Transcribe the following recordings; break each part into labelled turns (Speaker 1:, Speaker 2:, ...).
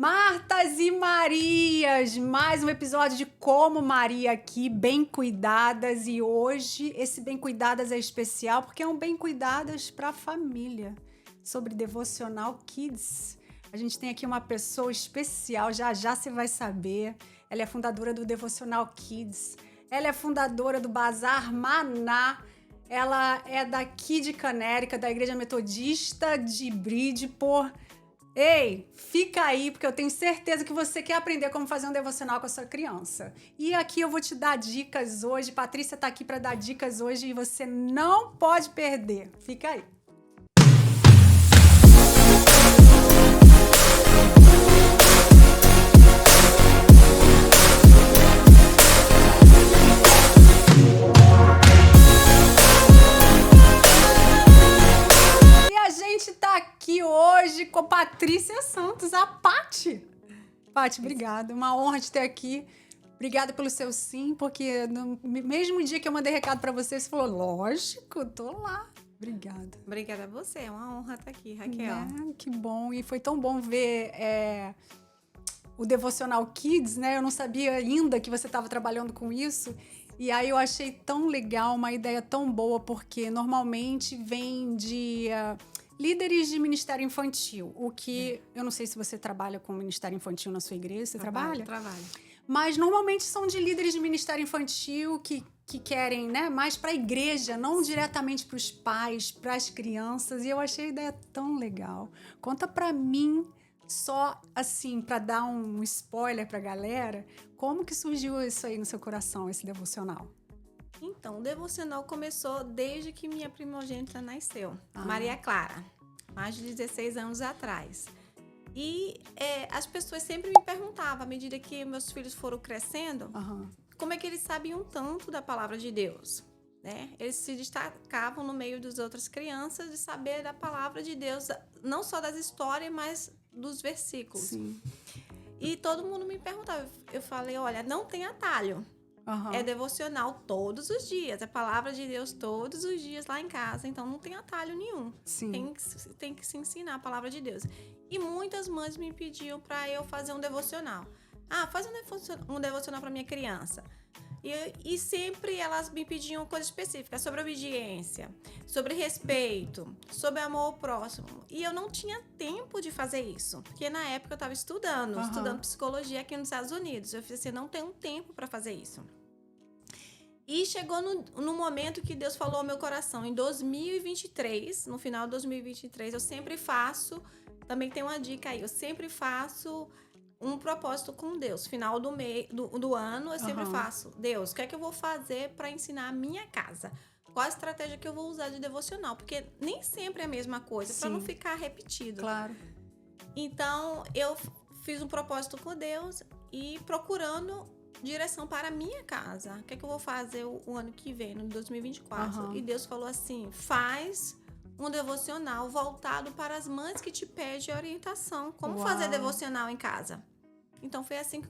Speaker 1: Martas e Marias, mais um episódio de Como Maria aqui, bem cuidadas. E hoje esse bem cuidadas é especial porque é um bem cuidadas para a família, sobre Devocional Kids. A gente tem aqui uma pessoa especial, já já você vai saber. Ela é fundadora do Devocional Kids, ela é fundadora do Bazar Maná. Ela é daqui de Canérica, da Igreja Metodista de Bridgeport. Ei, fica aí, porque eu tenho certeza que você quer aprender como fazer um devocional com a sua criança. E aqui eu vou te dar dicas hoje. Patrícia tá aqui para dar dicas hoje e você não pode perder. Fica aí. Aqui hoje com Patrícia Santos, a Pati. Pati, obrigada. Uma honra te ter aqui. Obrigada pelo seu sim, porque no mesmo dia que eu mandei recado para você falou, lógico, tô lá. Obrigada.
Speaker 2: Obrigada a você, é uma honra estar aqui, Raquel.
Speaker 1: Que bom, e foi tão bom ver o Devocional Kids, né? Eu não sabia ainda que você estava trabalhando com isso. E aí eu achei tão legal, uma ideia tão boa, porque normalmente vem de... líderes de Ministério Infantil, o que eu não sei se você trabalha com Ministério Infantil na sua igreja, você trabalha?
Speaker 2: Trabalho.
Speaker 1: Mas normalmente são de líderes de Ministério Infantil que querem, né, mais para a igreja, não diretamente para os pais, para as crianças, e eu achei a ideia tão legal. Conta para mim, só assim, para dar um spoiler para a galera, como que surgiu isso aí no seu coração, esse devocional?
Speaker 2: Então, o devocional começou desde que minha primogênita nasceu, Maria Clara, mais de 16 anos atrás. E as pessoas sempre me perguntavam, à medida que meus filhos foram crescendo, como é que eles sabiam tanto da palavra de Deus, né? Eles se destacavam no meio das outras crianças de saber da palavra de Deus, não só das histórias, mas dos versículos.
Speaker 1: Sim.
Speaker 2: E todo mundo me perguntava, eu falei, olha, não tem atalho. É devocional todos os dias, é palavra de Deus todos os dias lá em casa, então não tem atalho nenhum.
Speaker 1: Sim.
Speaker 2: Tem que se ensinar a palavra de Deus. E muitas mães me pediam para eu fazer um devocional. Faz um devocional para minha criança. E sempre elas me pediam coisas específicas sobre obediência, sobre respeito, sobre amor ao próximo. E eu não tinha tempo de fazer isso, porque na época eu estava estudando psicologia aqui nos Estados Unidos. Eu fiz assim, não tenho tempo para fazer isso. E chegou no momento que Deus falou ao meu coração, em 2023, no final de 2023, eu sempre faço, também tem uma dica aí, eu sempre faço um propósito com Deus. Final do ano, eu sempre faço, Deus, o que é que eu vou fazer para ensinar a minha casa? Qual a estratégia que eu vou usar de devocional? Porque nem sempre é a mesma coisa, para não ficar repetido.
Speaker 1: Claro.
Speaker 2: Então, eu fiz um propósito com Deus e procurando direção para a minha casa. O que é que eu vou fazer o ano que vem, no 2024? E Deus falou assim, faz um devocional voltado para as mães que te pedem orientação. Como fazer devocional em casa? Então, foi assim que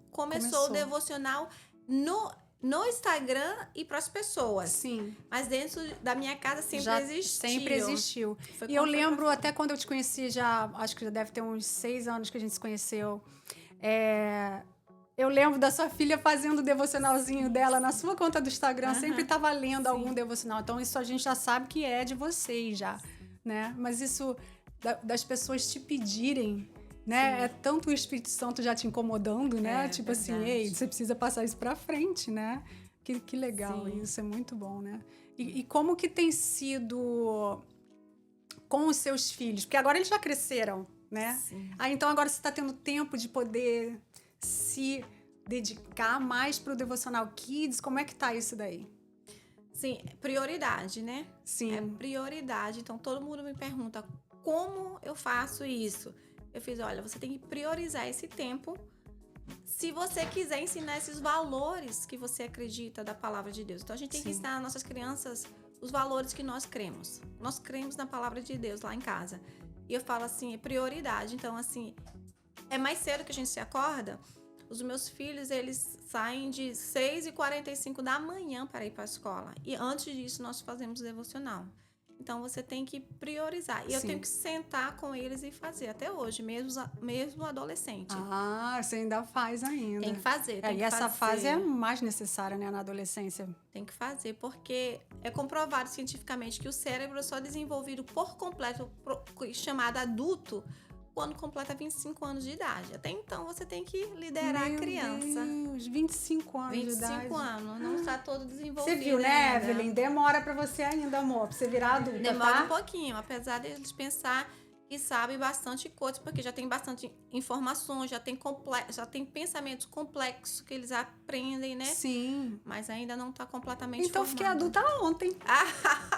Speaker 2: começou o devocional no Instagram e para as pessoas.
Speaker 1: Sim.
Speaker 2: Mas dentro da minha casa
Speaker 1: sempre existiu. E eu lembro até quando eu te conheci, acho que já deve ter uns 6 anos que a gente se conheceu. Eu lembro da sua filha fazendo o devocionalzinho dela na sua conta do Instagram, sempre estava lendo algum devocional. Então, isso a gente já sabe que é de vocês já, né? Mas isso das pessoas te pedirem, né? É tanto o Espírito Santo já te incomodando, né? Tipo assim, ei, você precisa passar isso pra frente, né? Que legal, isso é muito bom, né? E como que tem sido com os seus filhos? Porque agora eles já cresceram, né? Então agora você tá tendo tempo de poder se dedicar mais pro Devocional Kids? Como é que tá isso daí?
Speaker 2: Sim, prioridade, né?
Speaker 1: Sim.
Speaker 2: É prioridade. Então, todo mundo me pergunta, como eu faço isso? Eu fiz, olha, você tem que priorizar esse tempo se você quiser ensinar esses valores que você acredita da palavra de Deus. Então, a gente tem que ensinar às nossas crianças os valores que nós cremos. Nós cremos na palavra de Deus lá em casa. E eu falo assim, é prioridade. Então, assim, é mais cedo que a gente se acorda. Os meus filhos, eles saem de 6h45 da manhã para ir para a escola. E antes disso, nós fazemos devocional. Então, você tem que priorizar. E eu tenho que sentar com eles e fazer. Até hoje, mesmo adolescente.
Speaker 1: Ah, você ainda faz ainda.
Speaker 2: Tem que fazer, tem que
Speaker 1: essa
Speaker 2: fazer.
Speaker 1: fase é mais necessária, né, na adolescência.
Speaker 2: Tem que fazer, porque é comprovado cientificamente que o cérebro é só desenvolvido por completo, chamado adulto, quando completa 25 anos de idade. Até então, você tem que liderar a criança.
Speaker 1: Meu Deus, 25 anos de idade.
Speaker 2: 25 anos, não está todo desenvolvido.
Speaker 1: Você viu, né, Evelyn? Demora pra você ainda, amor, pra você virar adulta,
Speaker 2: Demora um pouquinho, apesar de eles pensar que sabem bastante coisas, porque já tem bastante informações, já tem pensamentos complexos que eles aprendem, né?
Speaker 1: Sim.
Speaker 2: Mas ainda não está completamente
Speaker 1: Então, eu fiquei
Speaker 2: formado.
Speaker 1: adulta ontem.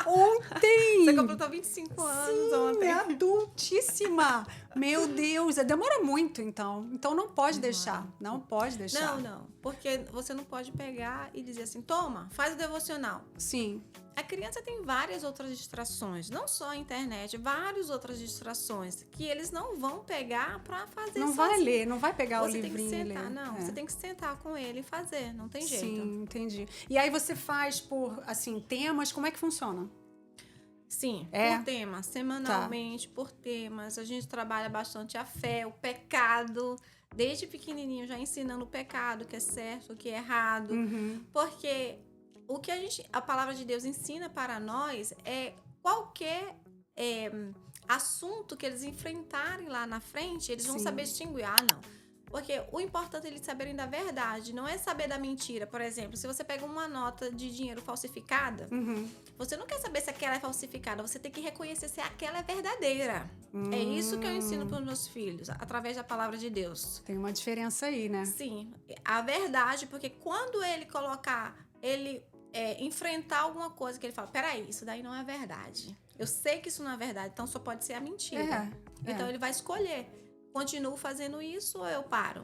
Speaker 1: Ontem!
Speaker 2: Você completou 25 anos ontem.
Speaker 1: É adultíssima. Meu Deus, demora muito, então. Então, não pode deixar. Não pode deixar.
Speaker 2: Não. Porque você não pode pegar e dizer assim, toma, faz o devocional.
Speaker 1: Sim.
Speaker 2: A criança tem várias outras distrações, não só a internet, várias outras distrações que eles não vão pegar para fazer
Speaker 1: Não
Speaker 2: sozinho.
Speaker 1: vai ler, não vai pegar o
Speaker 2: Você
Speaker 1: livrinho
Speaker 2: tem
Speaker 1: e
Speaker 2: que sentar,
Speaker 1: ler.
Speaker 2: não. Você tem que sentar com ele e fazer, não tem jeito.
Speaker 1: Sim, entendi. E aí você faz por, assim, temas, como é que funciona?
Speaker 2: Sim,
Speaker 1: É?
Speaker 2: por temas, semanalmente, por temas. A gente trabalha bastante a fé, o pecado. Desde pequenininho já ensinando o pecado, o que é certo, o que é errado. Porque o que a palavra de Deus ensina para nós é qualquer assunto que eles enfrentarem lá na frente, eles vão saber distinguir. Ah, não. Porque o importante é eles saberem da verdade, não é saber da mentira. Por exemplo, se você pega uma nota de dinheiro falsificada, você não quer saber se aquela é falsificada, você tem que reconhecer se aquela é verdadeira. É isso que eu ensino para os meus filhos, através da palavra de Deus.
Speaker 1: Tem uma diferença aí, né?
Speaker 2: Sim, a verdade, porque quando ele enfrentar alguma coisa que ele fala, peraí, isso daí não é verdade. Eu sei que isso não é verdade, então só pode ser a mentira. Então ele vai escolher. Continuo fazendo isso ou eu paro?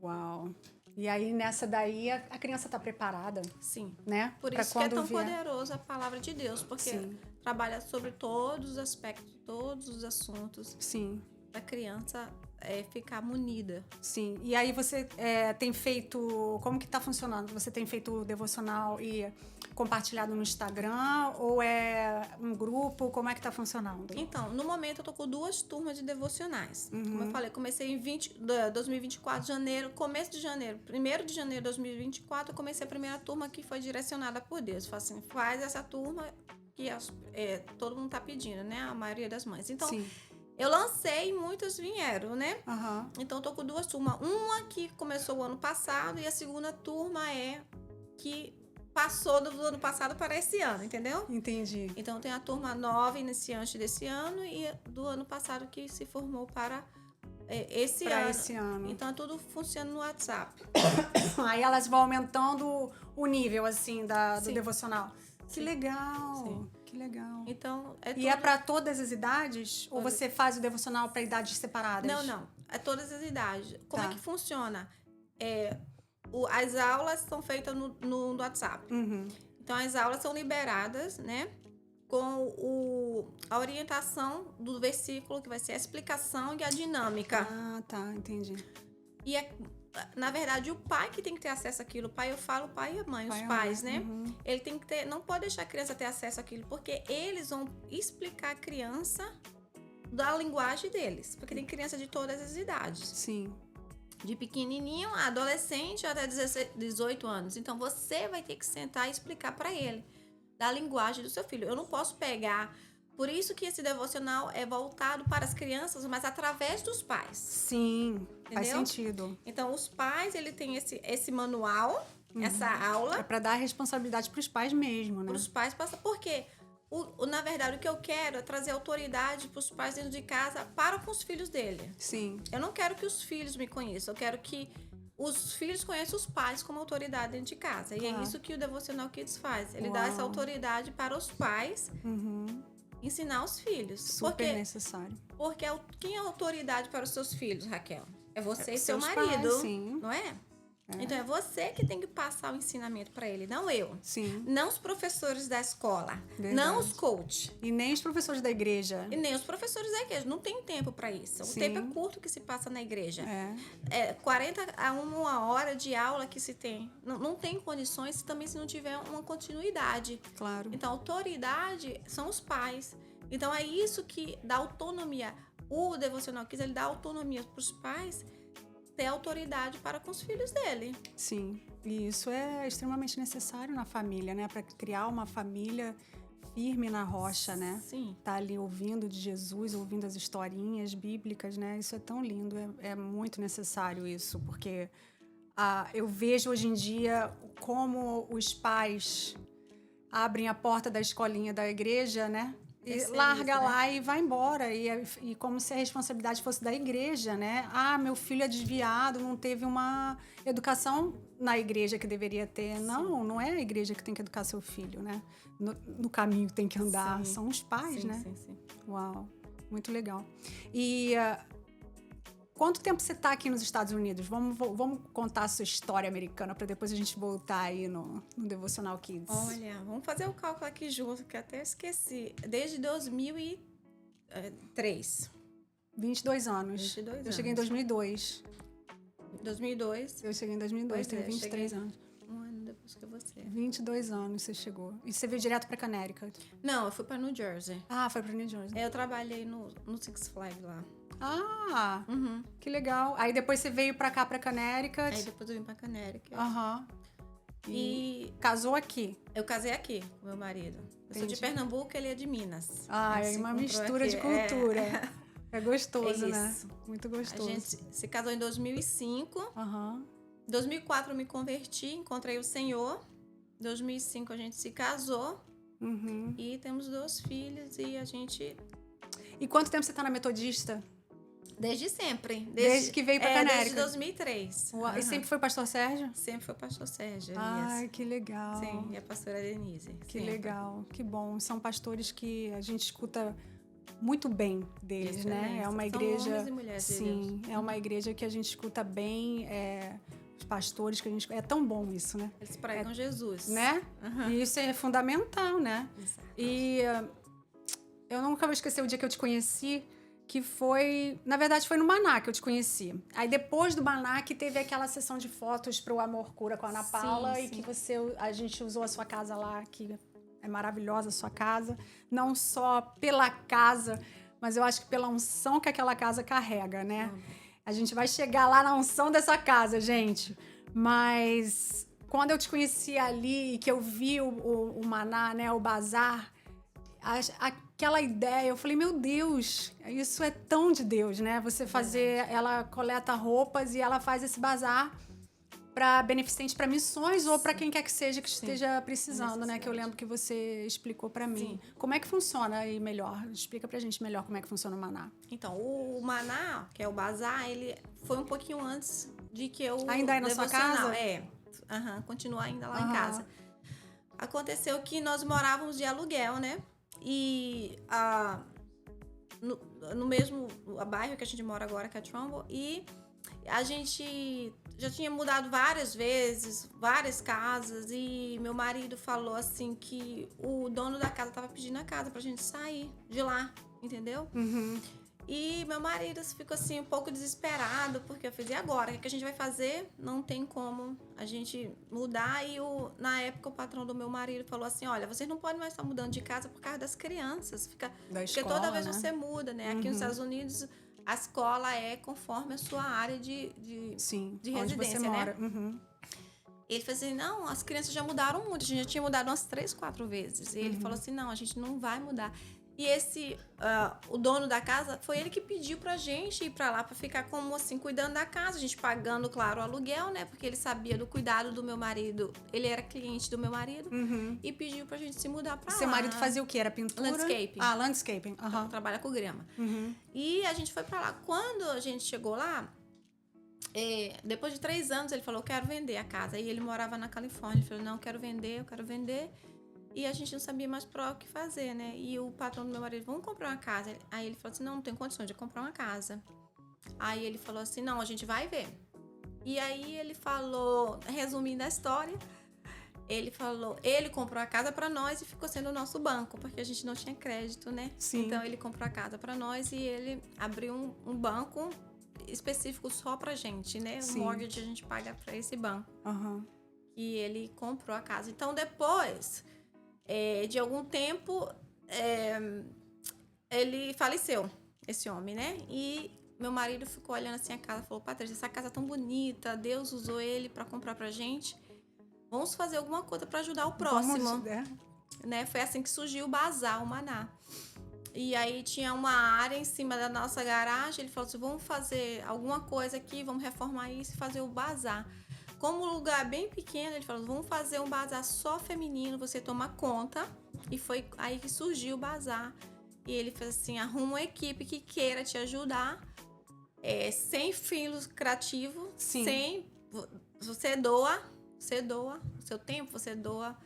Speaker 1: Uau. E aí, nessa daí, a criança tá preparada.
Speaker 2: Sim.
Speaker 1: Né?
Speaker 2: Por
Speaker 1: pra
Speaker 2: isso que é tão
Speaker 1: vier.
Speaker 2: poderosa a palavra de Deus, porque trabalha sobre todos os aspectos, todos os assuntos.
Speaker 1: Sim.
Speaker 2: Pra criança ficar munida.
Speaker 1: Sim. E aí você tem feito... Como que tá funcionando? Você tem feito devocional e compartilhado no Instagram? Ou é um grupo? Como é que tá funcionando?
Speaker 2: Então, no momento eu tô com 2 turmas de devocionais. Como eu falei, comecei em 2024, começo de janeiro. 1º de janeiro de 2024, eu comecei a primeira turma que foi direcionada por Deus. Eu falei assim, faz essa turma que todo mundo tá pedindo, né? A maioria das mães. Então, eu lancei e muitos vieram, né? Então, eu tô com 2 turmas. Uma que começou o ano passado e a segunda turma que passou do ano passado para esse ano, entendeu?
Speaker 1: Entendi.
Speaker 2: Então, tem a turma nova, iniciante desse ano, e do ano passado que se formou para esse ano. Então, tudo funciona no WhatsApp.
Speaker 1: Aí elas vão aumentando o nível, assim, do devocional. Que legal.
Speaker 2: Sim.
Speaker 1: Que legal.
Speaker 2: Então,
Speaker 1: E é para todas as idades? Ou você faz o devocional para idades separadas?
Speaker 2: Não. É todas as idades. Como é que funciona? As aulas são feitas no WhatsApp. Então, as aulas são liberadas, né? Com a orientação do versículo, que vai ser a explicação e a dinâmica.
Speaker 1: Ah, tá. Entendi.
Speaker 2: E, na verdade, o pai que tem que ter acesso àquilo. O pai, eu falo pai e a mãe, os pais, né? Ele tem que ter... Não pode deixar a criança ter acesso àquilo, porque eles vão explicar a criança da linguagem deles. Porque tem criança de todas as idades.
Speaker 1: Sim.
Speaker 2: De pequenininho a adolescente até 18 anos. Então, você vai ter que sentar e explicar para ele da linguagem do seu filho. Eu não posso pegar... Por isso que esse devocional é voltado para as crianças, mas através dos pais.
Speaker 1: Sim, faz
Speaker 2: entendeu?
Speaker 1: sentido.
Speaker 2: Então, os pais, ele tem esse manual, essa aula.
Speaker 1: É para dar responsabilidade para os pais mesmo, né?
Speaker 2: Para os pais passar. Por quê? Na verdade, o que eu quero é trazer autoridade para os pais dentro de casa para com os filhos dele.
Speaker 1: Sim.
Speaker 2: Eu não quero que os filhos me conheçam, eu quero que os filhos conheçam os pais como autoridade dentro de casa. E é isso que o Devocional Kids faz. Ele dá essa autoridade para os pais ensinar os filhos.
Speaker 1: Super necessário.
Speaker 2: Porque quem é a autoridade para os seus filhos, Raquel? É você e seu marido,
Speaker 1: pais, sim.
Speaker 2: não é? Então, é você que tem que passar o ensinamento para ele, não eu.
Speaker 1: Sim.
Speaker 2: Não os professores da escola.
Speaker 1: Verdade.
Speaker 2: Não os coaches.
Speaker 1: E nem os professores da igreja.
Speaker 2: E nem os professores da igreja. Não tem tempo para isso.
Speaker 1: Sim.
Speaker 2: O tempo é curto que se passa na igreja.
Speaker 1: É.
Speaker 2: 40 a 1 hora de aula que se tem. Não tem condições também se não tiver uma continuidade.
Speaker 1: Claro.
Speaker 2: Então, a autoridade são os pais. Então, é isso que dá autonomia. O devocional Kids, ele dá autonomia para os pais ter autoridade para com os filhos dele.
Speaker 1: Sim, e isso é extremamente necessário na família, né? Para criar uma família firme na rocha, né?
Speaker 2: Sim.
Speaker 1: Tá ali ouvindo de Jesus, ouvindo as historinhas bíblicas, né? Isso é tão lindo, é muito necessário isso, porque eu vejo hoje em dia como os pais abrem a porta da escolinha da igreja, né? E larga lá e vai embora. E como se a responsabilidade fosse da igreja, né? Meu filho é desviado, não teve uma educação na igreja que deveria ter. Não é a igreja que tem que educar seu filho, né? No caminho que tem que andar.
Speaker 2: Sim.
Speaker 1: São os pais,
Speaker 2: Sim,
Speaker 1: né?
Speaker 2: Sim.
Speaker 1: Uau, muito legal. E quanto tempo você está aqui nos Estados Unidos? Vamos contar a sua história americana para depois a gente voltar aí no Devocional Kids.
Speaker 2: Olha, vamos fazer o cálculo aqui junto, que até esqueci. Desde 2003.
Speaker 1: 22 anos.
Speaker 2: 22 anos.
Speaker 1: Eu cheguei em 2002.
Speaker 2: 2002.
Speaker 1: Eu cheguei em 2002, tenho 23 anos.
Speaker 2: Um ano depois que você.
Speaker 1: 22 anos você chegou. E você veio direto para Connecticut?
Speaker 2: Não, eu fui para New Jersey.
Speaker 1: Foi para New Jersey.
Speaker 2: Eu trabalhei no Six Flags lá.
Speaker 1: Que legal. Aí depois você veio pra cá, pra Connecticut.
Speaker 2: Aí depois eu vim pra Connecticut.
Speaker 1: E casou aqui.
Speaker 2: Eu casei aqui com meu marido. Eu sou de Pernambuco, ele é de Minas.
Speaker 1: É uma mistura
Speaker 2: aqui.
Speaker 1: de cultura. É gostoso, né?
Speaker 2: Isso.
Speaker 1: Muito gostoso.
Speaker 2: A gente se casou em 2005. Em 2004 eu me converti, encontrei o Senhor. Em 2005 a gente se casou. E temos 2 filhos e a gente...
Speaker 1: E quanto tempo você tá na Metodista?
Speaker 2: Desde sempre.
Speaker 1: Desde que veio pra Connecticut?
Speaker 2: Desde 2003.
Speaker 1: E sempre foi pastor Sérgio?
Speaker 2: Sempre foi pastor Sérgio, Elias.
Speaker 1: Ai, que legal.
Speaker 2: Sim, e a pastora Denise.
Speaker 1: Que legal, que bom. São pastores que a gente escuta muito bem deles, né? É uma igreja...
Speaker 2: São homens e mulheres de Deus.
Speaker 1: É uma igreja que a gente escuta bem, os pastores que a gente... É tão bom isso, né?
Speaker 2: Eles pregam Jesus.
Speaker 1: Né? E isso é fundamental, né?
Speaker 2: Exato.
Speaker 1: E eu nunca vou esquecer o dia que eu te conheci, que foi... Na verdade, foi no Maná que eu te conheci. Aí, depois do Maná, que teve aquela sessão de fotos pro Amor Cura com a Ana Paula, e que a gente usou a sua casa lá, que é maravilhosa a sua casa. Não só pela casa, mas eu acho que pela unção que aquela casa carrega, né? A gente vai chegar lá na unção dessa casa, gente. Mas quando eu te conheci ali, que eu vi o Maná, né, o bazar... Aquela ideia, eu falei, meu Deus, isso é tão de Deus, né? Você fazer, ela coleta roupas e ela faz esse bazar para beneficente, para missões ou para quem quer que seja que esteja precisando, né? Que eu lembro que você explicou para mim. Como é que funciona aí melhor? Explica pra gente melhor como é que funciona o Maná.
Speaker 2: Então, o Maná, que é o bazar, ele foi um pouquinho antes de que eu...
Speaker 1: Ainda aí na sua casa?
Speaker 2: Continua ainda lá em casa. Aconteceu que nós morávamos de aluguel, né? E no mesmo bairro que a gente mora agora, que é Trumbull, e a gente já tinha mudado várias vezes, várias casas, e meu marido falou assim que o dono da casa tava pedindo a casa pra gente sair de lá, entendeu? E meu marido ficou assim um pouco desesperado, porque eu falei, e agora? O que a gente vai fazer? Não tem como a gente mudar. E na época o patrão do meu marido falou assim, olha, vocês não podem mais estar mudando de casa por causa das crianças. Porque toda vez você muda, né? Aqui nos Estados Unidos a escola é conforme a sua área de residência,
Speaker 1: onde você mora.
Speaker 2: Né? Ele falou assim, não, as crianças já mudaram muito, a gente já tinha mudado umas 3, 4 vezes. E ele falou assim, não, a gente não vai mudar. E o dono da casa, foi ele que pediu pra gente ir pra lá, pra ficar como assim, cuidando da casa. A gente pagando, claro, o aluguel, né? Porque ele sabia do cuidado do meu marido. Ele era cliente do meu marido. E pediu pra gente se mudar pra lá.
Speaker 1: Seu marido fazia o quê? Era pintura?
Speaker 2: Landscaping.
Speaker 1: Landscaping.
Speaker 2: Trabalha com grama. E a gente foi pra lá. Quando a gente chegou lá, depois de 3 anos, ele falou, eu quero vender a casa. E ele morava na Califórnia. Ele falou, não, eu quero vender. E a gente não sabia mais para o que fazer, né? E o patrão do meu marido, vamos comprar uma casa. Aí ele falou assim, não tem condições de comprar uma casa. Aí ele falou assim, não, a gente vai ver. E aí ele falou, resumindo a história, ele comprou a casa para nós e ficou sendo o nosso banco, porque a gente não tinha crédito, né?
Speaker 1: Sim.
Speaker 2: Então ele comprou a casa para nós e ele abriu um banco específico só pra gente, né?
Speaker 1: Sim.
Speaker 2: O mortgage a gente paga para esse banco.
Speaker 1: Uhum.
Speaker 2: E ele comprou a casa. Então depois de algum tempo ele faleceu, esse homem, né? E meu marido ficou olhando assim a casa, falou: Patrícia, essa casa é tão bonita, Deus usou ele para comprar pra gente. Vamos fazer alguma coisa para ajudar o próximo. Né? Foi assim que surgiu o Bazar, o Maná. E aí tinha uma área em cima da nossa garagem. Ele falou assim: vamos fazer alguma coisa aqui, vamos reformar isso e fazer o bazar. Como o lugar é bem pequeno, ele falou: vamos fazer um bazar só feminino, você toma conta. E foi aí que surgiu o bazar. E ele fez assim: arruma uma equipe que queira te ajudar, sem fim lucrativo, sem. Você doa o seu tempo, você doa,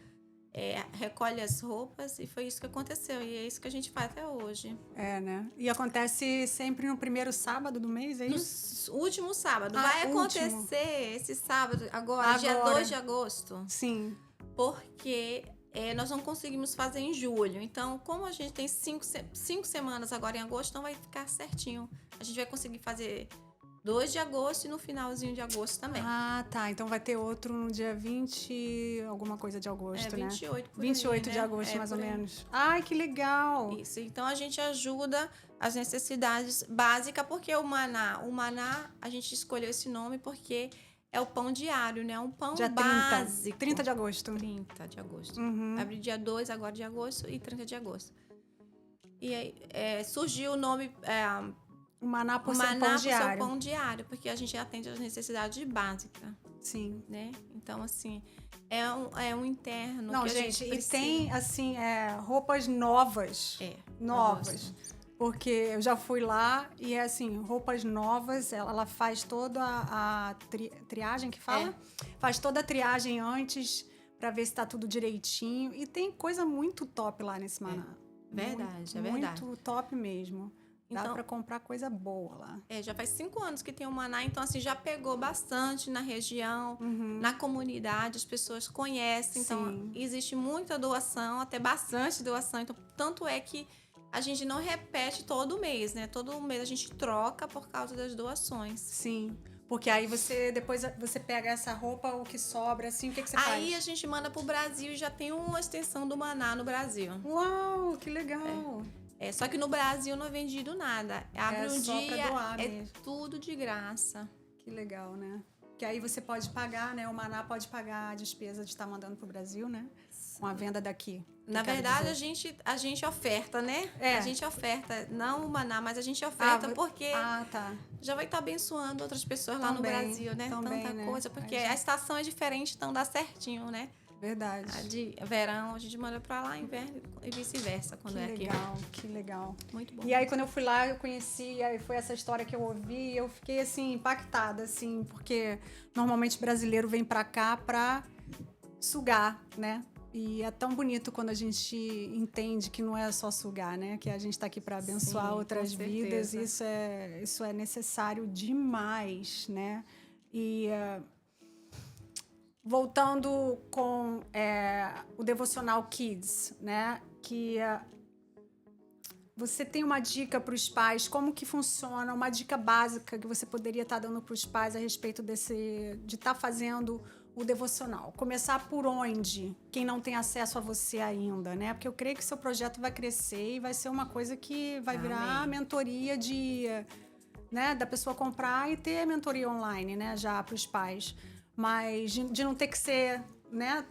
Speaker 2: recolhe as roupas, e foi isso que aconteceu. E é isso que a gente faz até hoje.
Speaker 1: Né? E acontece sempre no primeiro sábado do mês, é isso?
Speaker 2: No último sábado. Vai acontecer esse sábado, agora, dia 2 de agosto.
Speaker 1: Sim.
Speaker 2: Porque nós não conseguimos fazer em julho. Então, como a gente tem 5 semanas agora em agosto, então vai ficar certinho. A gente vai conseguir fazer 2 de agosto e no finalzinho de agosto também.
Speaker 1: Ah, tá. Então vai ter outro no dia 20, alguma coisa de agosto,
Speaker 2: 28,
Speaker 1: né?
Speaker 2: por
Speaker 1: 28
Speaker 2: aí,
Speaker 1: de
Speaker 2: né?
Speaker 1: agosto, mais ou menos. Ai, que legal!
Speaker 2: Isso. Então a gente ajuda as necessidades básicas, porque o Maná, a gente escolheu esse nome porque é o pão diário, né? Um pão básico.
Speaker 1: 30 de agosto.
Speaker 2: 30 de agosto.
Speaker 1: Uhum.
Speaker 2: Abre dia 2 agora de agosto e 30 de agosto. E aí surgiu o nome...
Speaker 1: O Maná por ser pão diário.
Speaker 2: Porque a gente atende às necessidades básicas.
Speaker 1: Sim.
Speaker 2: Né? Então, assim, é um interno.
Speaker 1: Não,
Speaker 2: que
Speaker 1: gente,
Speaker 2: a gente
Speaker 1: e tem, assim, roupas novas. Novas. Porque eu já fui lá e assim, roupas novas, ela faz toda a triagem que fala? Faz toda a triagem antes pra ver se tá tudo direitinho. E tem coisa muito top lá nesse Maná.
Speaker 2: Verdade, é verdade.
Speaker 1: Muito top mesmo. Dá pra comprar coisa boa lá.
Speaker 2: Já faz 5 anos que tem o Maná, então assim, já pegou bastante na região, na comunidade, as pessoas conhecem.
Speaker 1: Sim.
Speaker 2: Então, existe muita doação, até bastante doação. Então, tanto é que a gente não repete todo mês, né? Todo mês a gente troca por causa das doações.
Speaker 1: Sim. Porque aí depois você pega essa roupa, o que sobra, assim, o que você faz?
Speaker 2: Aí a gente manda pro Brasil e já tem uma extensão do Maná no Brasil.
Speaker 1: Uau, que legal!
Speaker 2: Só que no Brasil não é vendido nada. Abre um
Speaker 1: só
Speaker 2: dia,
Speaker 1: pra doar mesmo.
Speaker 2: tudo de graça.
Speaker 1: Que legal, né? Que aí você pode pagar, né? O Maná pode pagar a despesa de estar mandando pro Brasil, né? Com a venda daqui.
Speaker 2: Na verdade, a gente oferta, né? A gente oferta, não o Maná, mas a gente oferta porque já vai estar abençoando outras pessoas lá no Brasil, né? Tanta coisa, porque a estação é diferente, então dá certinho, né?
Speaker 1: Verdade.
Speaker 2: A de verão, a gente manda pra lá, inverno e vice-versa, quando é aqui.
Speaker 1: Que legal.
Speaker 2: Muito bom.
Speaker 1: E aí, quando eu fui lá, eu conheci, aí foi essa história que eu ouvi, e eu fiquei, assim, impactada, assim, porque normalmente o brasileiro vem pra cá pra sugar, né? E é tão bonito quando a gente entende que não é só sugar, né? Que a gente tá aqui pra abençoar outras vidas, e isso é necessário demais, né? E... voltando com o Devocional Kids, né? Que você tem uma dica para os pais, como que funciona, uma dica básica que você poderia estar dando para os pais a respeito de estar fazendo o devocional. Começar por onde? Quem não tem acesso a você ainda, né? Porque eu creio que seu projeto vai crescer e vai ser uma coisa que vai virar mentoria né? Da pessoa comprar e ter mentoria online, né? Já para os pais. Mas de não ter que ser, né,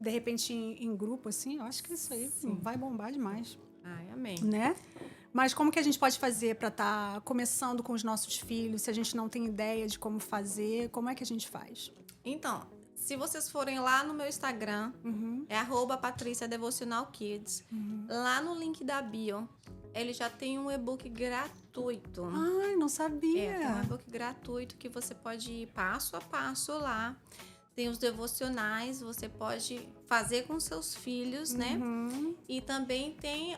Speaker 1: de repente em grupo, assim, eu acho que isso aí vai bombar demais.
Speaker 2: Ai, amém.
Speaker 1: Né? Mas como que a gente pode fazer para estar começando com os nossos filhos, se a gente não tem ideia de como fazer, como é que a gente faz?
Speaker 2: Então, se vocês forem lá no meu Instagram, é @patriciadevocionalkids, lá no link da bio, ele já tem um e-book gratuito.
Speaker 1: Ai, não sabia.
Speaker 2: Tem um e-book gratuito que você pode ir passo a passo lá. Tem os devocionais, você pode fazer com seus filhos, né? E também tem,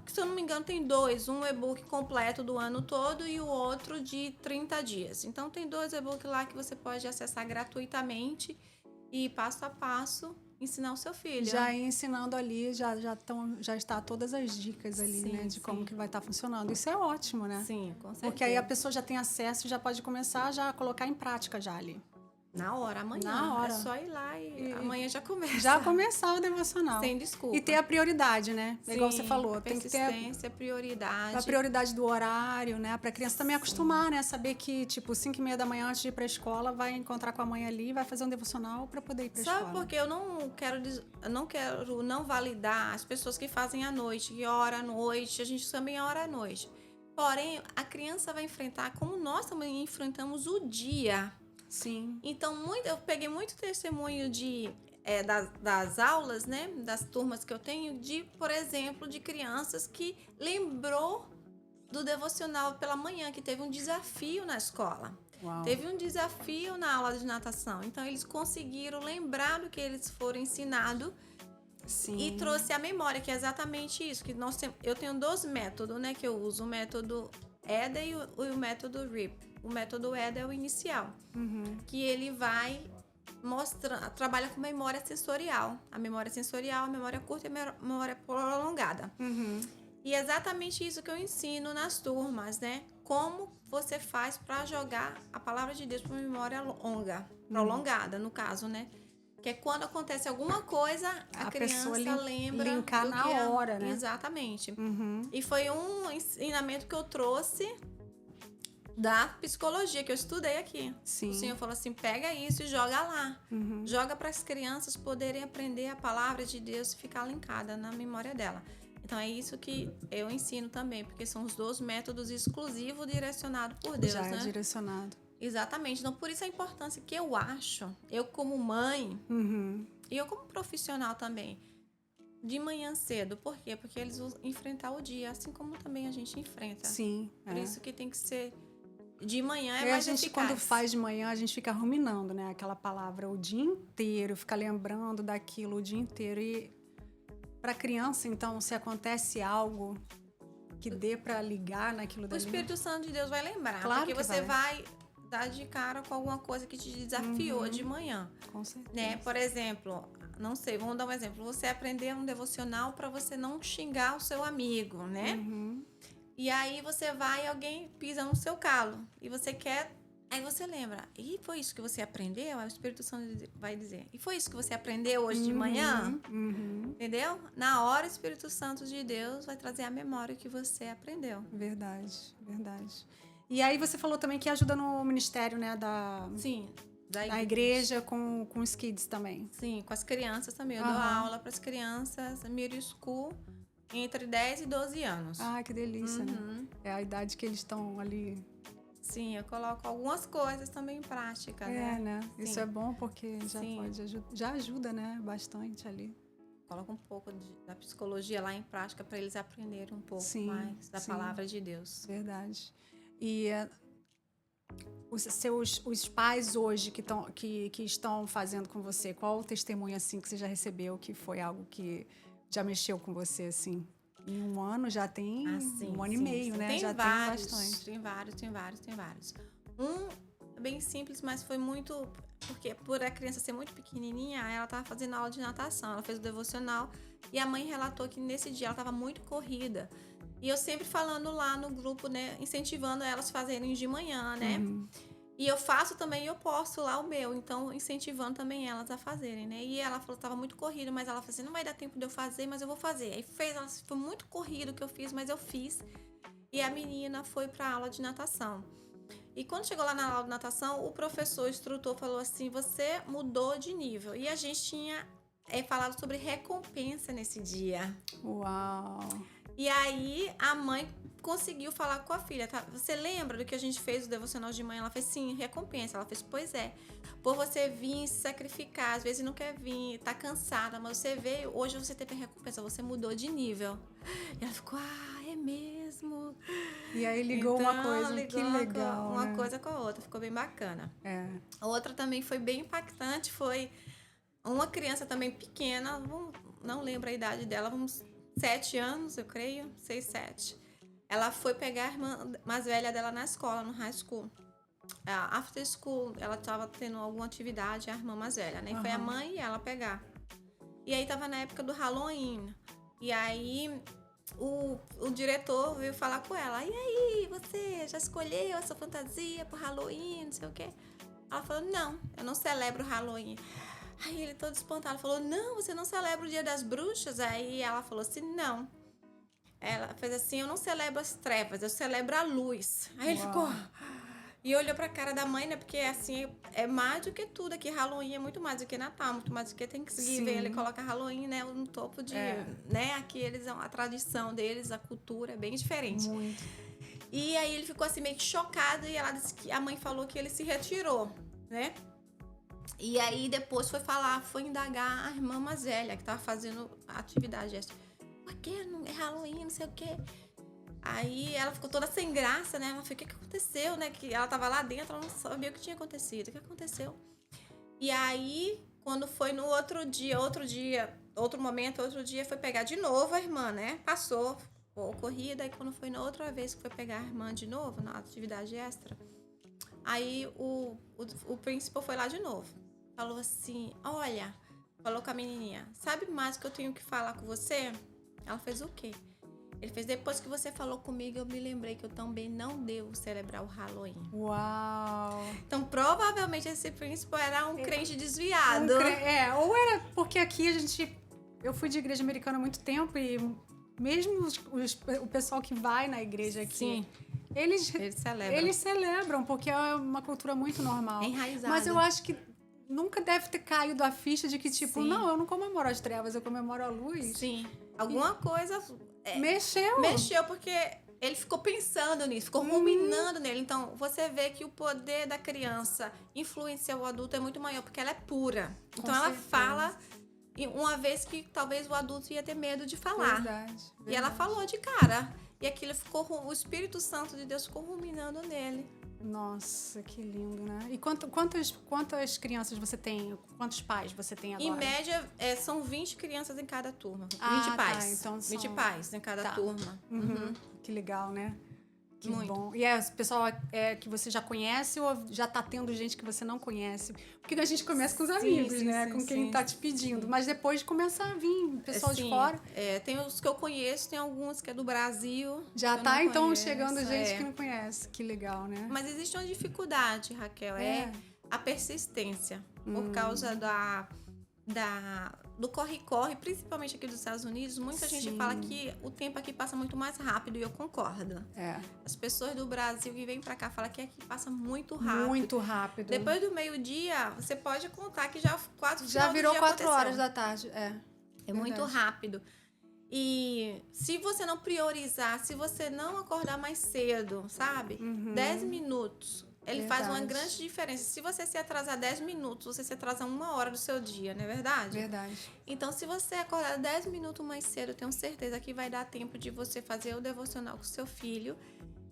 Speaker 2: se eu não me engano, tem 2. Um e-book completo do ano todo e o outro de 30 dias. Então, tem 2 e-books lá que você pode acessar gratuitamente e passo a passo ensinar o seu filho.
Speaker 1: Já ensinando ali, já está todas as dicas ali,
Speaker 2: Sim,
Speaker 1: né? De como que vai estar funcionando. Isso é ótimo, né?
Speaker 2: Sim, com certeza.
Speaker 1: Porque aí a pessoa já tem acesso e já pode começar já a colocar em prática já ali.
Speaker 2: Na hora, amanhã.
Speaker 1: Na hora.
Speaker 2: É só ir lá e amanhã já começa.
Speaker 1: Já começar o devocional.
Speaker 2: Sem desculpa.
Speaker 1: E ter a prioridade, né?
Speaker 2: Sim,
Speaker 1: Igual você falou. Tem que ter
Speaker 2: persistência, prioridade.
Speaker 1: a prioridade do horário, né? Pra criança também acostumar, né? Saber que, tipo, 5:30 da manhã antes de ir pra escola, vai encontrar com a mãe ali, vai fazer um devocional pra poder ir pra escola.
Speaker 2: Sabe por que eu não quero não validar as pessoas que fazem à noite, que oram à noite, a gente também ora à noite. Porém, a criança vai enfrentar, como nós também enfrentamos o dia.
Speaker 1: Sim.
Speaker 2: Então, eu peguei muito testemunho das aulas, né? Das turmas que eu tenho, por exemplo, de crianças que lembrou do devocional pela manhã, que teve um desafio na escola.
Speaker 1: Uau.
Speaker 2: Teve um desafio na aula de natação. Então, eles conseguiram lembrar do que eles foram ensinados.
Speaker 1: Sim.
Speaker 2: E trouxe a memória, que é exatamente isso. Que eu tenho 2 métodos, né? Que eu uso. O método EDA e o método RIP. O método EDA é o inicial. Que ele vai trabalha com memória sensorial. A memória sensorial, a memória curta e a memória prolongada. E é exatamente isso que eu ensino nas turmas, né? Como você faz para jogar a palavra de Deus para memória prolongada, no caso, né? Que é quando acontece alguma coisa, a criança lembra.
Speaker 1: Linkar na hora, né?
Speaker 2: Exatamente. E foi um ensinamento que eu trouxe da psicologia, que eu estudei aqui.
Speaker 1: Sim.
Speaker 2: O Senhor falou assim, pega isso e joga lá. Joga para as crianças poderem aprender a palavra de Deus e ficar linkada na memória dela. Então, é isso que eu ensino também, porque são os 2 métodos exclusivos direcionados por Deus,
Speaker 1: Já
Speaker 2: né?
Speaker 1: é direcionado.
Speaker 2: Exatamente. Então, por isso a importância que eu acho, eu como mãe, e eu como profissional também, de manhã cedo. Por quê? Porque eles vão enfrentar o dia, assim como também a gente enfrenta.
Speaker 1: Sim.
Speaker 2: Por isso que tem que ser de manhã,
Speaker 1: E
Speaker 2: mais
Speaker 1: a gente,
Speaker 2: eficaz.
Speaker 1: quando faz de manhã, a gente fica ruminando, né? Aquela palavra o dia inteiro, fica lembrando daquilo o dia inteiro. E para criança, então, se acontece algo que dê para ligar naquilo dali...
Speaker 2: O Espírito Santo de Deus vai lembrar.
Speaker 1: Claro
Speaker 2: porque
Speaker 1: que
Speaker 2: você vai dar de cara com alguma coisa que te desafiou de manhã.
Speaker 1: Com certeza.
Speaker 2: Né? Por exemplo, não sei, vamos dar um exemplo. Você aprender um devocional para você não xingar o seu amigo, né? E aí você vai e alguém pisa no seu calo. E você quer... Aí você lembra. E foi isso que você aprendeu? Aí o Espírito Santo vai dizer. E foi isso que você aprendeu hoje de manhã? Entendeu? Na hora, o Espírito Santo de Deus vai trazer a memória que você aprendeu.
Speaker 1: Verdade, verdade. E aí você falou também que ajuda no ministério, né?
Speaker 2: Sim.
Speaker 1: Da igreja com os kids também.
Speaker 2: Sim, com as crianças também. Eu dou aula para as crianças, middle school, entre 10 e 12 anos.
Speaker 1: Ah, que delícia, né? É a idade que eles estão ali.
Speaker 2: Sim, eu coloco algumas coisas também em prática,
Speaker 1: né?
Speaker 2: Sim.
Speaker 1: Isso é bom porque já ajuda, né? Bastante ali.
Speaker 2: Coloco um pouco da psicologia lá em prática para eles aprenderem um pouco mais da palavra de Deus.
Speaker 1: Verdade. E os pais hoje que estão fazendo com você, qual o testemunho assim que você já recebeu que foi algo que já mexeu com você assim? Em um ano já tem um ano e meio, né?
Speaker 2: Tem
Speaker 1: já
Speaker 2: vários,
Speaker 1: tem bastante.
Speaker 2: Tem vários. Um bem simples, mas foi muito... Porque por a criança ser muito pequenininha, ela estava fazendo aula de natação. Ela fez o devocional e a mãe relatou que nesse dia ela estava muito corrida. E eu sempre falando lá no grupo, né? Incentivando elas a fazerem de manhã, né? E eu faço também, eu posto lá o meu. Então, incentivando também elas a fazerem, né? E ela falou que estava muito corrido, mas ela falou assim, não vai dar tempo de eu fazer, mas eu vou fazer. Aí foi muito corrido que eu fiz, mas eu fiz. E a menina foi para a aula de natação. E quando chegou lá na aula de natação, o professor, o instrutor, falou assim, você mudou de nível. E a gente tinha falado sobre recompensa nesse dia.
Speaker 1: Uau!
Speaker 2: E aí, a mãe conseguiu falar com a filha, tá? Você lembra do que a gente fez o devocional de manhã? Ela fez, sim, recompensa. Ela fez, pois é. Por você vir se sacrificar, às vezes não quer vir, tá cansada, mas você veio, hoje você teve recompensa, você mudou de nível. E ela ficou, é mesmo?
Speaker 1: E aí ligou
Speaker 2: então,
Speaker 1: uma coisa, que legal,
Speaker 2: uma
Speaker 1: né?
Speaker 2: coisa com a outra, ficou bem bacana.
Speaker 1: A
Speaker 2: outra também foi bem impactante, foi uma criança também pequena, não lembro a idade dela, uns 7 anos, eu creio, 6, 7. Ela foi pegar a irmã mais velha dela na escola, no high school. After school, ela estava tendo alguma atividade, a irmã mais velha, né? E foi a mãe e ela pegar. E aí tava na época do Halloween. E aí o diretor veio falar com ela. E aí, você já escolheu essa fantasia pro Halloween, não sei o quê? Ela falou, não, eu não celebro o Halloween. Aí ele todo espantado falou, não, você não celebra o Dia das Bruxas? Aí ela falou assim, não. Ela fez assim, eu não celebro as trevas, eu celebro a luz. Aí ele ficou... E olhou pra cara da mãe, né? Porque, assim, é mais do que tudo aqui. Halloween é muito mais do que Natal, muito mais do que Thanksgiving. Ele coloca Halloween, né? No topo de... né? Aqui eles... A tradição deles, a cultura é bem diferente.
Speaker 1: Muito.
Speaker 2: E aí ele ficou, assim, meio que chocado. E ela disse que... A mãe falou que ele se retirou, né? E aí depois foi indagar a irmã mais velha, que tava fazendo a atividade essa. Por que não é Halloween, não sei o quê? Aí ela ficou toda sem graça, né? Ela falou, o que aconteceu, né? Que ela tava lá dentro, ela não sabia o que tinha acontecido. O que aconteceu? E aí, quando foi no outro dia, outro momento, foi pegar de novo a irmã, né? Passou, corrida, e quando foi na outra vez que foi pegar a irmã de novo, na atividade extra, aí o principal foi lá de novo. Falou assim, olha, falou com a menininha, sabe mais o que eu tenho que falar com você? Ela fez o quê? Ele fez, depois que você falou comigo, eu me lembrei que eu também não devo celebrar o Halloween.
Speaker 1: Uau!
Speaker 2: Então, provavelmente, esse príncipe era um crente desviado.
Speaker 1: Ou era porque aqui eu fui de igreja americana há muito tempo e mesmo o pessoal que vai na igreja aqui...
Speaker 2: Sim.
Speaker 1: Eles
Speaker 2: celebram.
Speaker 1: Eles celebram, porque é uma cultura muito normal.
Speaker 2: Enraizada.
Speaker 1: Mas eu acho que nunca deve ter caído a ficha de que, tipo, não, eu não comemoro as trevas, eu comemoro a luz.
Speaker 2: Sim. Alguma coisa...
Speaker 1: Mexeu,
Speaker 2: porque ele ficou pensando nisso, ficou ruminando nele. Então, você vê que o poder da criança influenciar o adulto é muito maior, porque ela é pura. Então, ela fala uma vez que talvez o adulto ia ter medo de falar.
Speaker 1: Verdade.
Speaker 2: E ela falou de cara. E aquilo o Espírito Santo de Deus ficou ruminando nele.
Speaker 1: Nossa, que lindo, né? E quantas crianças você tem? Quantos pais você tem agora?
Speaker 2: Em média, são 20 crianças em cada turma. 20 pais.
Speaker 1: Tá, então
Speaker 2: 20 pais em cada turma.
Speaker 1: Que legal, né? Que
Speaker 2: muito
Speaker 1: bom. E o pessoal que você já conhece ou já tá tendo gente que você não conhece? Porque a gente começa com os amigos, né? Com quem tá te pedindo. Mas depois começa a vir pessoal de fora.
Speaker 2: Tem os que eu conheço, tem alguns que é do Brasil.
Speaker 1: Já tá, então, chegando gente que não conhece. Que legal, né?
Speaker 2: Mas existe uma dificuldade, Raquel. A persistência. Por causa do corre-corre, principalmente aqui dos Estados Unidos, muita gente fala que o tempo aqui passa muito mais rápido, e eu concordo. As pessoas do Brasil que vêm pra cá falam que aqui passa muito rápido.
Speaker 1: Muito rápido.
Speaker 2: Depois do meio-dia, você pode contar que já
Speaker 1: virou 4 horas da tarde.
Speaker 2: É muito rápido. E se você não priorizar, se você não acordar mais cedo, sabe? 10 minutos... Ele faz uma grande diferença. Se você se atrasar 10 minutos, você se atrasa 1 hora do seu dia, não é verdade?
Speaker 1: Verdade.
Speaker 2: Então, se você acordar 10 minutos mais cedo, eu tenho certeza que vai dar tempo de você fazer o devocional com seu filho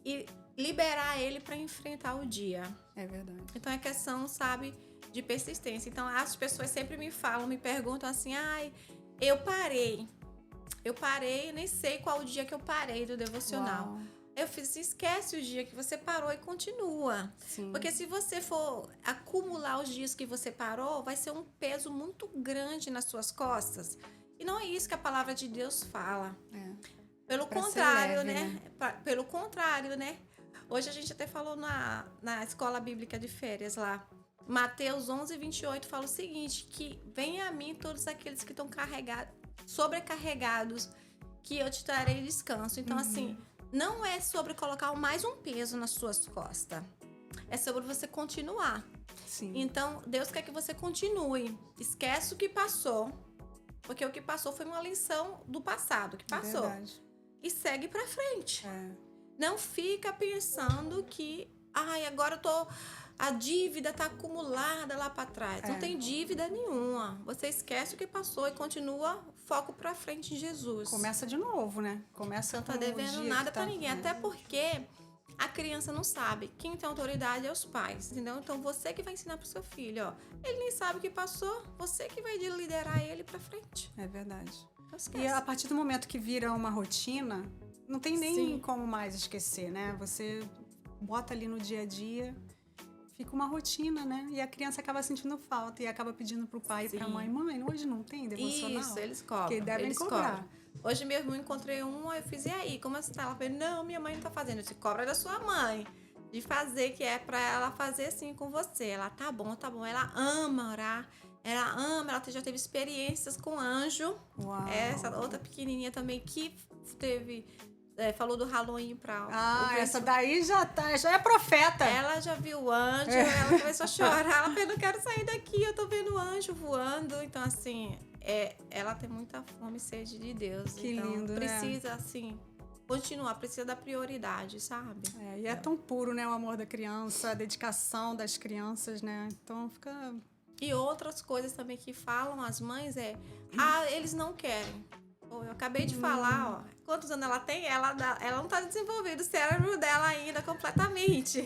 Speaker 2: e liberar ele para enfrentar o dia.
Speaker 1: É verdade.
Speaker 2: Então, é questão, sabe, de persistência. Então, as pessoas sempre me perguntam assim, eu parei, nem sei qual o dia que eu parei do devocional.
Speaker 1: Uau.
Speaker 2: Eu fiz, esquece o dia que você parou e continua.
Speaker 1: Sim.
Speaker 2: Porque se você for acumular os dias que você parou, vai ser um peso muito grande nas suas costas. E não é isso que a palavra de Deus fala. Pelo contrário, né? Pelo contrário, né? Hoje a gente até falou na escola bíblica de férias lá. Mateus 11:28 fala o seguinte, que venha a mim todos aqueles que estão sobrecarregados, que eu te trarei descanso. Então, assim... Não é sobre colocar mais um peso nas suas costas. É sobre você continuar.
Speaker 1: Sim.
Speaker 2: Então, Deus quer que você continue. Esquece o que passou. Porque o que passou foi uma lição do passado, que passou.
Speaker 1: Verdade.
Speaker 2: e segue pra frente. Não fica pensando que, agora a dívida tá acumulada lá para trás. Não tem dívida nenhuma. Você esquece o que passou e continua foco para frente em Jesus.
Speaker 1: Começa de novo, né? Começa.
Speaker 2: Não tá devendo nada para ninguém. Até porque a criança não sabe. Quem tem autoridade é os pais, entendeu? Então você que vai ensinar pro seu filho, ó. Ele nem sabe o que passou, você que vai liderar ele para frente.
Speaker 1: É verdade.
Speaker 2: Então,
Speaker 1: e a partir do momento que vira uma rotina, não tem nem como mais esquecer, né? Você bota ali no dia a dia, fica uma rotina, né? E a criança acaba sentindo falta e acaba pedindo pro pai e pra mãe, hoje não tem devocional?
Speaker 2: Isso, eles cobram.
Speaker 1: Que devem cobrar.
Speaker 2: Hoje mesmo eu encontrei eu fiz, e aí, como você tá? Ela falou, não, minha mãe não tá fazendo. Eu disse, cobra da sua mãe. De fazer, que é pra ela fazer assim com você. Ela, tá bom. Ela ama orar. Ela já teve experiências com anjo.
Speaker 1: Uau.
Speaker 2: Essa outra pequenininha também que teve... falou do Halloween pra...
Speaker 1: essa daí já é profeta.
Speaker 2: Ela já viu o anjo, ela começou a chorar. Ela falou, não quero sair daqui, eu tô vendo o anjo voando. Então, assim, ela tem muita fome e sede de Deus.
Speaker 1: Que
Speaker 2: então,
Speaker 1: lindo,
Speaker 2: precisa, assim, continuar, precisa da prioridade, sabe?
Speaker 1: E é tão puro, né, o amor da criança, a dedicação das crianças, né? Então, fica...
Speaker 2: E outras coisas também que falam as mães eles não querem. Eu acabei de falar, ó. Quantos anos ela tem? Ela não tá desenvolvendo o cérebro dela ainda completamente.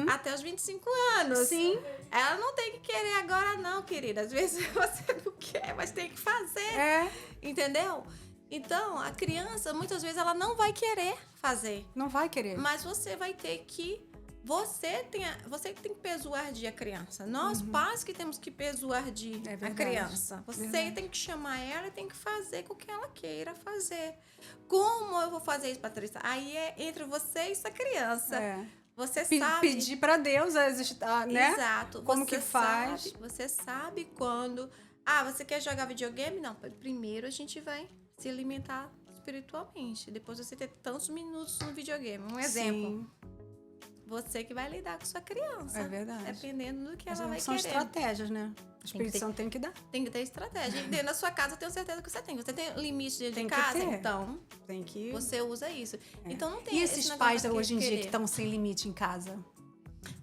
Speaker 2: Até os 25 anos.
Speaker 1: Sim.
Speaker 2: Ela não tem que querer agora, não, querida. Às vezes você não quer, mas tem que fazer. Entendeu? Então, a criança, muitas vezes, ela não vai querer fazer.
Speaker 1: Não vai querer.
Speaker 2: Mas você vai ter que... Você tem que persuadir a criança. Nós, pais, que temos que persuadir a criança. Você tem que chamar ela e tem que fazer com o que ela queira fazer. Como eu vou fazer isso, Patrícia? Aí é entre você e essa criança. Você sabe...
Speaker 1: Pedir para Deus, né?
Speaker 2: Exato.
Speaker 1: Como que faz?
Speaker 2: Você sabe quando... você quer jogar videogame? Não. Primeiro a gente vai se alimentar espiritualmente. Depois você ter tantos minutos no videogame. Um exemplo.
Speaker 1: Sim.
Speaker 2: Você que vai lidar com sua criança.
Speaker 1: É verdade.
Speaker 2: Dependendo do que ela vai
Speaker 1: São
Speaker 2: querer.
Speaker 1: estratégias, né? A Espírito Santo tem que dar.
Speaker 2: Tem que ter estratégia. E dentro da sua casa, eu tenho certeza que você tem. Você tem limite dentro
Speaker 1: Tem
Speaker 2: de
Speaker 1: que
Speaker 2: casa?
Speaker 1: ter.
Speaker 2: Então,
Speaker 1: Tem que...
Speaker 2: você usa isso. Então, não tem
Speaker 1: E
Speaker 2: esse
Speaker 1: esses
Speaker 2: negócio
Speaker 1: pais
Speaker 2: de
Speaker 1: hoje em dia
Speaker 2: querer.
Speaker 1: que estão sem limite em casa?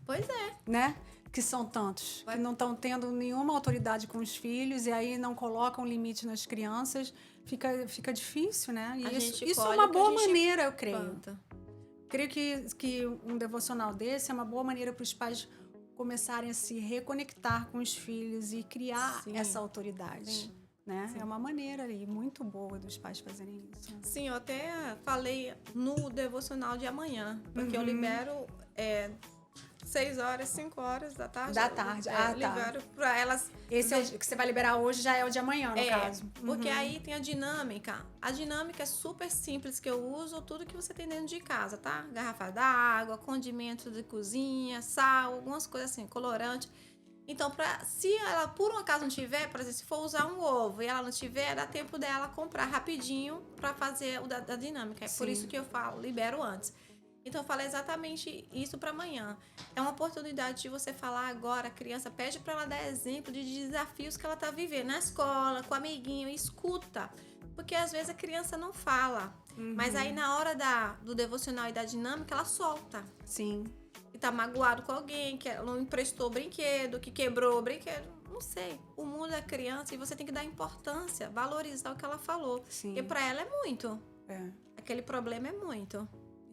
Speaker 2: Pois é.
Speaker 1: Né? Que são tantos. Que não estão tendo nenhuma autoridade com os filhos e aí não colocam limite nas crianças. Fica difícil, né? E isso é uma boa maneira, eu creio.
Speaker 2: Planta.
Speaker 1: Creio que um devocional desse é uma boa maneira para os pais começarem a se reconectar com os filhos e criar essa autoridade. Né? É uma maneira ali muito boa dos pais fazerem isso.
Speaker 2: Sim, eu até falei no devocional de amanhã, porque eu libero 6 horas, 5 horas da tarde.
Speaker 1: Da tarde,
Speaker 2: libero para elas.
Speaker 1: Esse é o que você vai liberar hoje, já é o de amanhã, no caso.
Speaker 2: Porque aí tem a dinâmica. A dinâmica é super simples, que eu uso tudo que você tem dentro de casa, tá? Garrafa d'água, condimento de cozinha, sal, algumas coisas assim, colorante. Então, se ela por um acaso não tiver, por exemplo, se for usar um ovo e ela não tiver, dá tempo dela comprar rapidinho para fazer o da dinâmica. É por isso que eu falo, libero antes. Então, eu falo exatamente isso para amanhã. É uma oportunidade de você falar agora. A criança pede para ela dar exemplo de desafios que ela está vivendo na escola, com o amiguinho. Escuta. Porque, às vezes, a criança não fala. Mas aí, na hora do devocional e da dinâmica, ela solta.
Speaker 1: Sim.
Speaker 2: Que tá magoado com alguém, que não emprestou brinquedo, que quebrou o brinquedo. Não sei. O mundo é criança e você tem que dar importância, valorizar o que ela falou.
Speaker 1: Sim.
Speaker 2: E para ela é muito. Aquele problema é muito.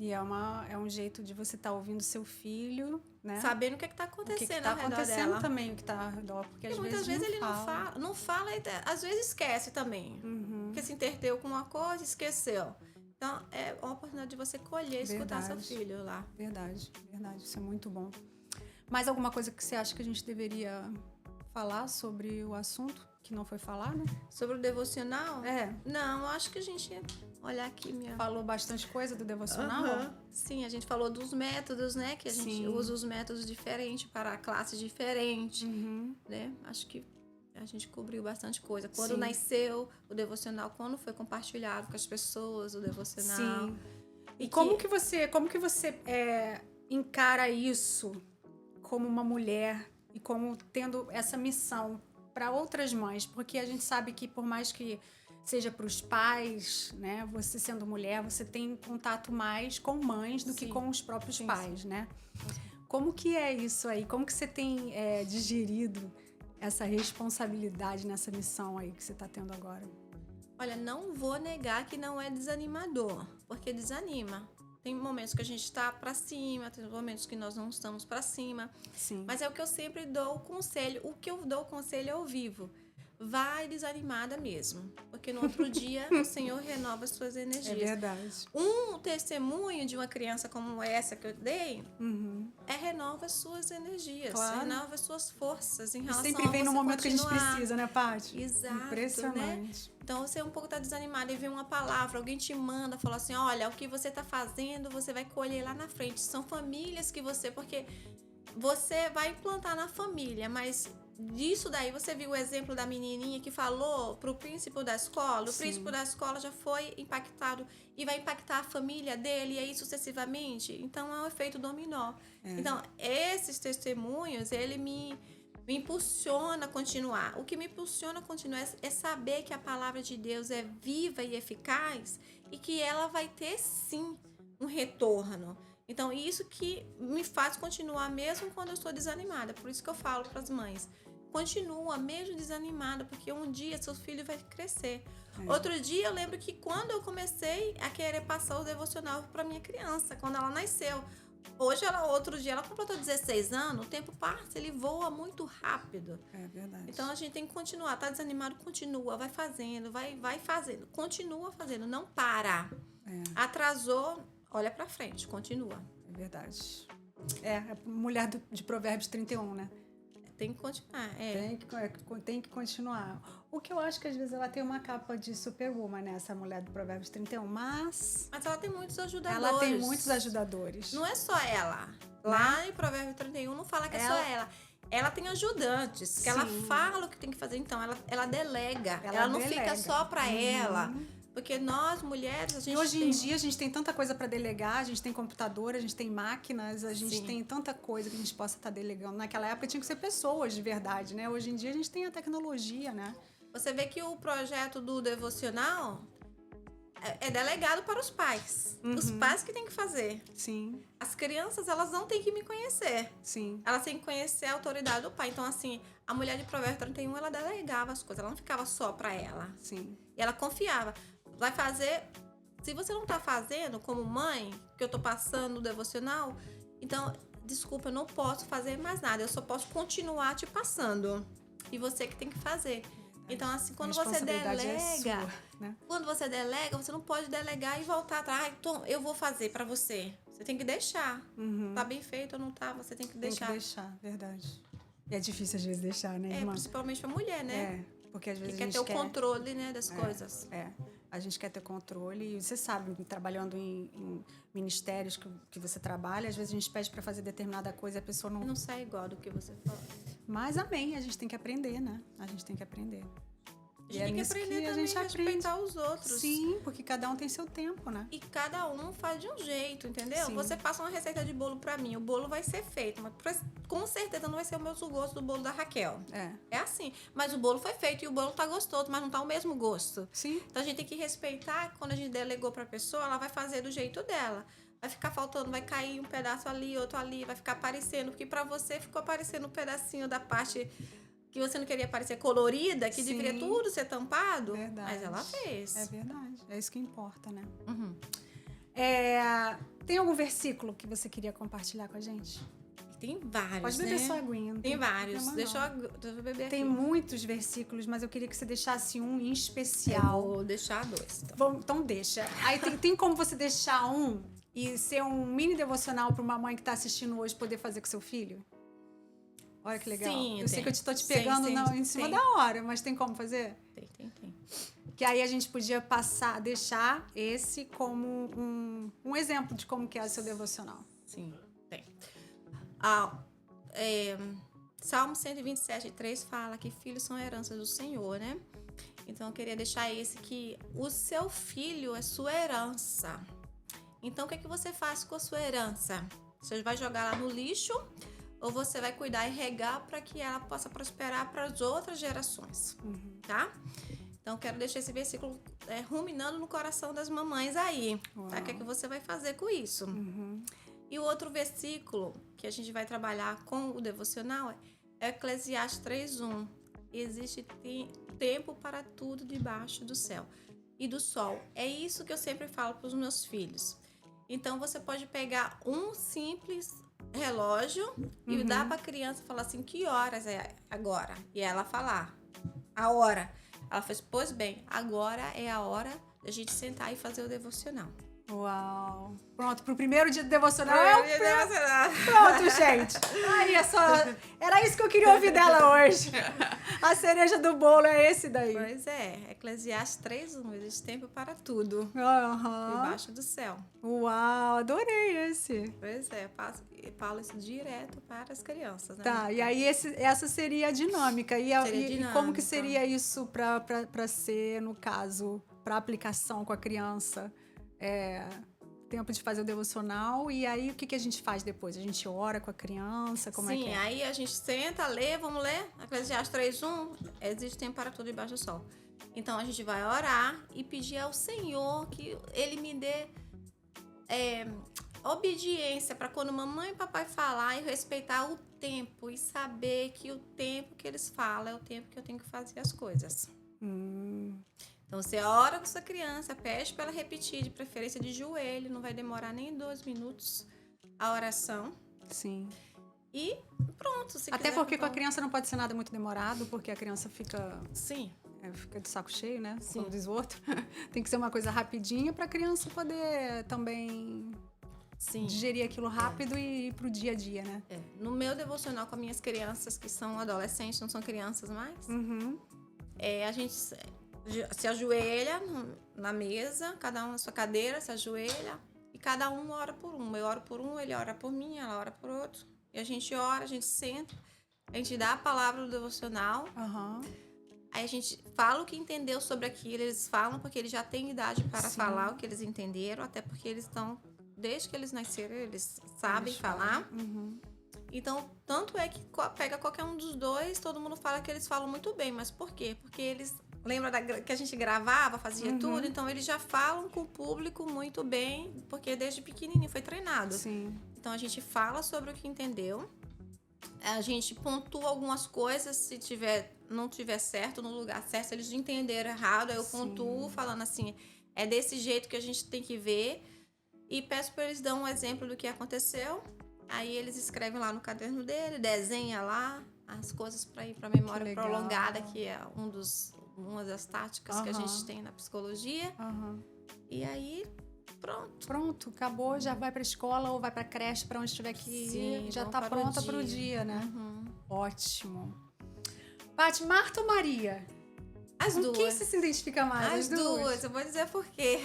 Speaker 1: E é um jeito de você estar ouvindo seu filho, né?
Speaker 2: Sabendo o que está acontecendo
Speaker 1: ao redor dela. O que está acontecendo também, o que está ao redor. Porque às
Speaker 2: muitas vezes ele não fala e às vezes esquece também. Porque se entreteu com uma coisa, esqueceu. Então, é uma oportunidade de você colher e escutar seu filho lá.
Speaker 1: Verdade. Isso é muito bom. Mais alguma coisa que você acha que a gente deveria falar sobre o assunto que não foi falado?
Speaker 2: Sobre o devocional? Não, eu acho que a gente... Olhar aqui
Speaker 1: Falou bastante coisa do devocional?
Speaker 2: Sim, a gente falou dos métodos, né? Que a gente usa os métodos diferentes para classes diferentes, né? Acho que a gente cobriu bastante coisa. Quando nasceu o devocional, quando foi compartilhado com as pessoas o devocional.
Speaker 1: Sim. E como que você encara isso como uma mulher e como tendo essa missão para outras mães? Porque a gente sabe que por mais que seja para os pais, né? Você sendo mulher, você tem contato mais com mães do que com os próprios pais, né? Como que é isso aí? Como que você tem digerido essa responsabilidade nessa missão aí que você está tendo agora?
Speaker 2: Olha, não vou negar que não é desanimador, porque desanima. Tem momentos que a gente está para cima, tem momentos que nós não estamos para cima.
Speaker 1: Sim.
Speaker 2: Mas é o que eu sempre dou o conselho. O que eu dou o conselho ao vivo. Vai desanimada mesmo, porque no outro dia o Senhor renova as suas energias.
Speaker 1: É verdade.
Speaker 2: Um testemunho de uma criança como essa que eu dei renova as suas energias, renova as suas forças em relação a
Speaker 1: sempre vem no momento
Speaker 2: continuar.
Speaker 1: que a gente precisa, né, Paty?
Speaker 2: Exato,
Speaker 1: impressionante.
Speaker 2: Né? Então você um pouco está desanimado e vê uma palavra, alguém te manda, fala assim, olha, o que você está fazendo, você vai colher lá na frente. São famílias que porque você vai implantar na família, mas disso daí você viu o exemplo da menininha que falou pro príncipe da escola. O príncipe da escola já foi impactado e vai impactar a família dele e aí sucessivamente. Então é um efeito dominó. Então esses testemunhos, ele me impulsiona a continuar. O que me impulsiona a continuar é saber que a palavra de Deus é viva e eficaz e que ela vai ter sim um retorno. Então isso que me faz continuar mesmo quando eu estou desanimada. Por isso que eu falo para as mães, continua mesmo desanimada, porque um dia seu filho vai crescer. Outro dia eu lembro que quando eu comecei a querer passar o devocional para minha criança, quando ela nasceu, outro dia ela completou 16 anos, o tempo passa, ele voa muito rápido.
Speaker 1: É verdade.
Speaker 2: Então a gente tem que continuar, tá desanimado, continua, vai fazendo, vai fazendo, continua fazendo, não para. Atrasou, olha para frente, continua.
Speaker 1: É verdade. A mulher de Provérbios 31, né?
Speaker 2: Tem que continuar.
Speaker 1: Tem que continuar. O que eu acho que às vezes ela tem uma capa de superwoman, né? Essa mulher do Provérbios 31, mas
Speaker 2: ela tem muitos ajudadores.
Speaker 1: Ela tem muitos ajudadores.
Speaker 2: Não é só ela. Lá em Provérbios 31 não fala que é só ela. Ela tem ajudantes, que ela fala o que tem que fazer. Então, ela delega. Ela não fica só pra ela. Porque nós, mulheres, a gente
Speaker 1: hoje em dia, a gente tem tanta coisa para delegar, a gente tem computador, a gente tem máquinas, a gente tem tanta coisa que a gente possa estar delegando. Naquela época tinha que ser pessoas de verdade, né? Hoje em dia a gente tem a tecnologia, né?
Speaker 2: Você vê que o projeto do devocional é delegado para os pais. Os pais que têm que fazer.
Speaker 1: Sim.
Speaker 2: As crianças, elas não têm que me conhecer.
Speaker 1: Sim.
Speaker 2: Elas têm que conhecer a autoridade do pai. Então, assim, a mulher de Provérbios 31, ela delegava as coisas. Ela não ficava só para ela.
Speaker 1: Sim.
Speaker 2: E ela confiava. Vai fazer... Se você não tá fazendo como mãe, que eu tô passando o devocional, então, desculpa, eu não posso fazer mais nada. Eu só posso continuar te passando. E você que tem que fazer. Então, assim, quando você delega, quando você delega, você não pode delegar e voltar atrás. Então, eu vou fazer pra você. Você tem que deixar. Tá bem feito ou não tá, você tem que deixar.
Speaker 1: Tem que deixar, verdade. E é difícil às vezes deixar, né, irmã?
Speaker 2: Principalmente pra mulher, né?
Speaker 1: Porque às vezes
Speaker 2: a gente quer ter o controle, né, das coisas.
Speaker 1: A gente quer ter controle. E você sabe, trabalhando em ministérios que você trabalha, às vezes a gente pede pra fazer determinada coisa e a pessoa não
Speaker 2: sai igual do que você fala.
Speaker 1: Mas amém, a gente tem que aprender, né? A gente tem que aprender.
Speaker 2: A gente tem que aprender também a respeitar os outros.
Speaker 1: Sim, porque cada um tem seu tempo, né?
Speaker 2: E cada um faz de um jeito, entendeu? Sim. Você passa uma receita de bolo pra mim, o bolo vai ser feito, mas com certeza não vai ser o mesmo gosto do bolo da Raquel. É assim. Mas o bolo foi feito e o bolo tá gostoso, mas não tá o mesmo gosto.
Speaker 1: Sim.
Speaker 2: Então a gente tem que respeitar, quando a gente delegou pra pessoa, ela vai fazer do jeito dela. Vai ficar faltando, vai cair um pedaço ali, outro ali, vai ficar aparecendo, porque pra você ficou aparecendo um pedacinho da parte que você não queria parecer colorida, que deveria tudo ser tampado.
Speaker 1: Verdade.
Speaker 2: Mas ela fez.
Speaker 1: É verdade. É isso que importa, né? Tem algum versículo que você queria compartilhar com a gente?
Speaker 2: Tem vários,
Speaker 1: Pode beber sua aguinha.
Speaker 2: Tem vários. Deixa eu beber aqui.
Speaker 1: Tem muitos versículos, mas eu queria que você deixasse um em especial.
Speaker 2: Eu vou deixar 2.
Speaker 1: Então deixa. Aí tem como você deixar um e ser um mini devocional para uma mãe que está assistindo hoje poder fazer com seu filho? Olha que legal.
Speaker 2: Sim,
Speaker 1: eu sei que eu estou te pegando em cima da hora, mas tem como fazer?
Speaker 2: Tem.
Speaker 1: Que aí a gente podia deixar esse como um exemplo de como que é o seu devocional.
Speaker 2: Sim, tem. Salmo 127:3 fala que filhos são heranças do Senhor, né? Então eu queria deixar esse que o seu filho é sua herança. Então o que você faz com a sua herança? Você vai jogar lá no lixo ou você vai cuidar e regar para que ela possa prosperar para as outras gerações, tá? Então, quero deixar esse versículo ruminando no coração das mamães aí. Tá? O que é que você vai fazer com isso? E o outro versículo que a gente vai trabalhar com o devocional é Eclesiastes 3:1. Existe tempo para tudo debaixo do céu e do sol. É isso que eu sempre falo para os meus filhos. Então, você pode pegar um simples relógio e dar para a criança e falar assim, que horas é agora? E ela falar, a hora. Ela fez, pois bem, agora é a hora da gente sentar e fazer o devocional.
Speaker 1: Uau! Pronto, pro primeiro dia do devocional.
Speaker 2: Devocional.
Speaker 1: Pronto, gente. Aí é só... Era isso que eu queria ouvir dela hoje. A cereja do bolo é esse daí.
Speaker 2: Pois é, Eclesiastes 3:1. Existe tempo para tudo. Debaixo do céu.
Speaker 1: Uau, adorei esse.
Speaker 2: Pois é, eu falo isso direto para as crianças, né?
Speaker 1: Tá, e aí essa seria a dinâmica. E como que
Speaker 2: dinâmica.
Speaker 1: seria isso pra ser, no caso, pra aplicação com a criança? Tempo de fazer o devocional, e aí o que a gente faz depois? A gente ora com a criança? Como
Speaker 2: Sim,
Speaker 1: é que é?
Speaker 2: aí a gente senta, lê, vamos ler? Eclesiastes 3:1, existe tempo para tudo debaixo do sol. Então a gente vai orar e pedir ao Senhor que Ele me dê obediência para quando mamãe e papai falar e respeitar o tempo e saber que o tempo que eles falam é o tempo que eu tenho que fazer as coisas. Então, você ora com sua criança, pede para ela repetir, de preferência de joelho, não vai demorar nem 2 minutos a oração.
Speaker 1: Sim.
Speaker 2: E pronto. Se
Speaker 1: Até
Speaker 2: quiser,
Speaker 1: porque
Speaker 2: então...
Speaker 1: com a criança não pode ser nada muito demorado, porque a criança fica...
Speaker 2: Sim.
Speaker 1: Fica de saco cheio, né?
Speaker 2: Sim.
Speaker 1: Como diz o outro. Tem que ser uma coisa rapidinha para a criança poder também digerir aquilo rápido e ir pro dia a dia, né?
Speaker 2: No meu devocional com as minhas crianças, que são adolescentes, não são crianças mais, a gente... se ajoelha na mesa, cada um na sua cadeira, se ajoelha e cada um ora por um. Eu oro por um, ele ora por mim, ela ora por outro. E a gente ora, a gente senta, a gente dá a palavra do devocional. Aí a gente fala o que entendeu sobre aquilo, eles falam porque eles já têm idade para falar o que eles entenderam, até porque eles estão, desde que eles nasceram, eles sabem falar. Então, tanto é que pega qualquer um dos dois, todo mundo fala que eles falam muito bem. Mas por quê? Porque eles... Lembra que a gente gravava, fazia tudo? Então, eles já falam com o público muito bem, porque desde pequenininho foi treinado.
Speaker 1: Sim.
Speaker 2: Então, a gente fala sobre o que entendeu. A gente pontua algumas coisas, se não tiver certo, no lugar certo, se eles entenderam errado, aí eu pontuo, falando assim, é desse jeito que a gente tem que ver. E peço para eles dar um exemplo do que aconteceu. Aí, eles escrevem lá no caderno dele, desenha lá as coisas para ir para a memória prolongada, que é uma das táticas que a gente tem na psicologia. E aí, pronto,
Speaker 1: acabou, já vai pra escola ou vai pra creche, pra onde tiver que ir, já tá pronta pro dia, né? Ótimo. Paty, Marta ou Maria?
Speaker 2: As duas.
Speaker 1: Quem você se identifica mais?
Speaker 2: As duas, eu vou dizer por quê.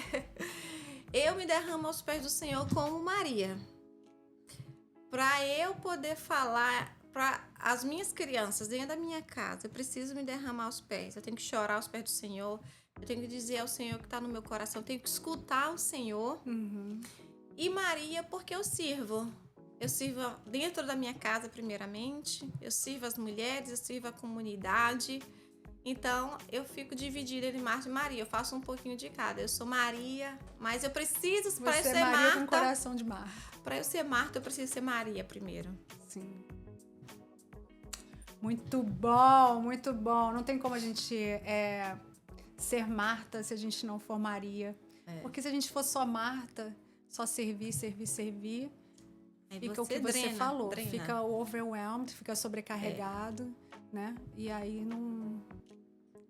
Speaker 2: Eu me derramo aos pés do Senhor como Maria. Pra eu poder falar para as minhas crianças dentro da minha casa, eu preciso me derramar aos pés, eu tenho que chorar aos pés do Senhor, eu tenho que dizer ao Senhor que está no meu coração, eu tenho que escutar o Senhor. E Maria, porque eu sirvo dentro da minha casa primeiramente, eu sirvo as mulheres, eu sirvo a comunidade, então eu fico dividida entre Marta e Maria, eu faço um pouquinho de cada. Eu sou Maria, mas eu preciso, para eu ser
Speaker 1: Maria
Speaker 2: Marta,
Speaker 1: com coração de Marta.
Speaker 2: Para eu ser Marta, eu preciso ser Maria primeiro.
Speaker 1: Sim. Muito bom, muito bom. Não tem como a gente ser Marta se a gente não for Maria. Porque se a gente for só Marta, só servir, fica o que você falou.
Speaker 2: Drena.
Speaker 1: Fica overwhelmed, fica sobrecarregado, né? E aí não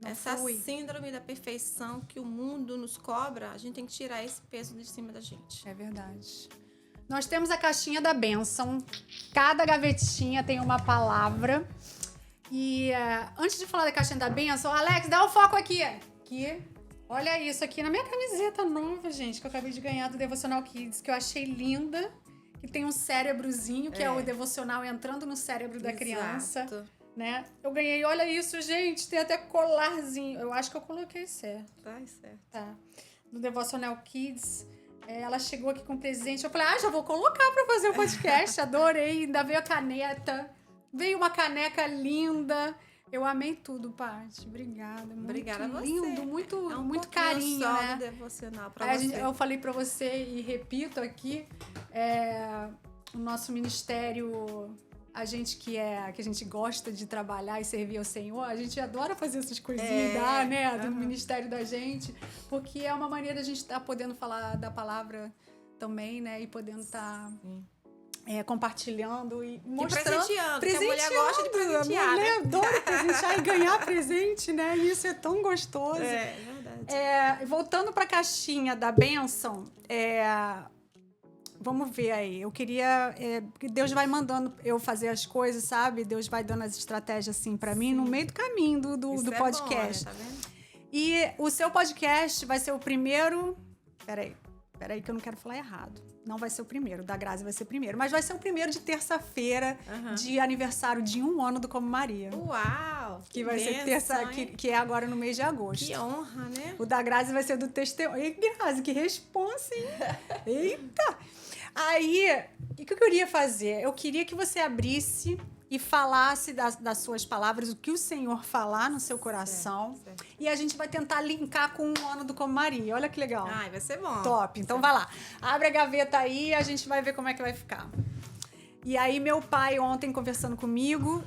Speaker 2: essa
Speaker 1: flui.
Speaker 2: Síndrome da perfeição que o mundo nos cobra, a gente tem que tirar esse peso de cima da gente.
Speaker 1: É verdade. Nós temos a caixinha da bênção. Cada gavetinha tem uma palavra. E antes de falar da caixinha da bênção, Alex, dá o foco aqui. Olha isso aqui na minha camiseta nova, gente, que eu acabei de ganhar do Devocional Kids, que eu achei linda. Que tem um cérebrozinho, que é o devocional entrando no cérebro da criança. Né? Eu ganhei, olha isso, gente, tem até colarzinho. Eu acho que eu coloquei certo. Tá. No Devocional Kids. Ela chegou aqui com presente. Eu falei, já vou colocar pra fazer o podcast. Adorei. Ainda veio a caneta. Veio uma caneca linda. Eu amei tudo, Paty. Obrigada.
Speaker 2: Obrigada a você.
Speaker 1: Lindo, muito,
Speaker 2: é um
Speaker 1: muito carinho,
Speaker 2: só
Speaker 1: né?
Speaker 2: do devocional pra você.
Speaker 1: Eu falei pra você e repito aqui, o nosso ministério, a gente que a gente gosta de trabalhar e servir ao Senhor, a gente adora fazer essas coisinhas, né? Do ministério da gente, porque é uma maneira de a gente estar podendo falar da palavra também, né? E podendo estar compartilhando e mostrando.
Speaker 2: E presenteando, porque a mulher gosta de presentear,
Speaker 1: a mulher adora presentear e ganhar presente, né? E isso é tão gostoso.
Speaker 2: É verdade.
Speaker 1: Voltando para a caixinha da bênção, vamos ver aí. Eu queria... que Deus vai mandando eu fazer as coisas, sabe? Deus vai dando as estratégias assim para mim no meio do caminho do podcast.
Speaker 2: Bom, né? Tá vendo?
Speaker 1: E o seu podcast vai ser o primeiro... Peraí que eu não quero falar errado. Não vai ser o primeiro, da Grazi vai ser o primeiro. Mas vai ser o primeiro de terça-feira, de aniversário de 1 ano do Como Maria.
Speaker 2: Uau!
Speaker 1: Que vai ser terça, que é agora no mês de agosto.
Speaker 2: Que honra, né?
Speaker 1: O da Grazi vai ser do testemunho. Ei, Grazi, que responsa, hein? Eita! Aí, o que eu queria fazer? Eu queria que você abrisse e falasse das suas palavras, o que o Senhor falar no seu coração.
Speaker 2: Certo.
Speaker 1: E a gente vai tentar linkar com 1 ano do Como Maria. Olha que legal.
Speaker 2: Ai, vai ser bom.
Speaker 1: Top. Então vai lá. Abre a gaveta aí e a gente vai ver como é que vai ficar. E aí meu pai ontem conversando comigo,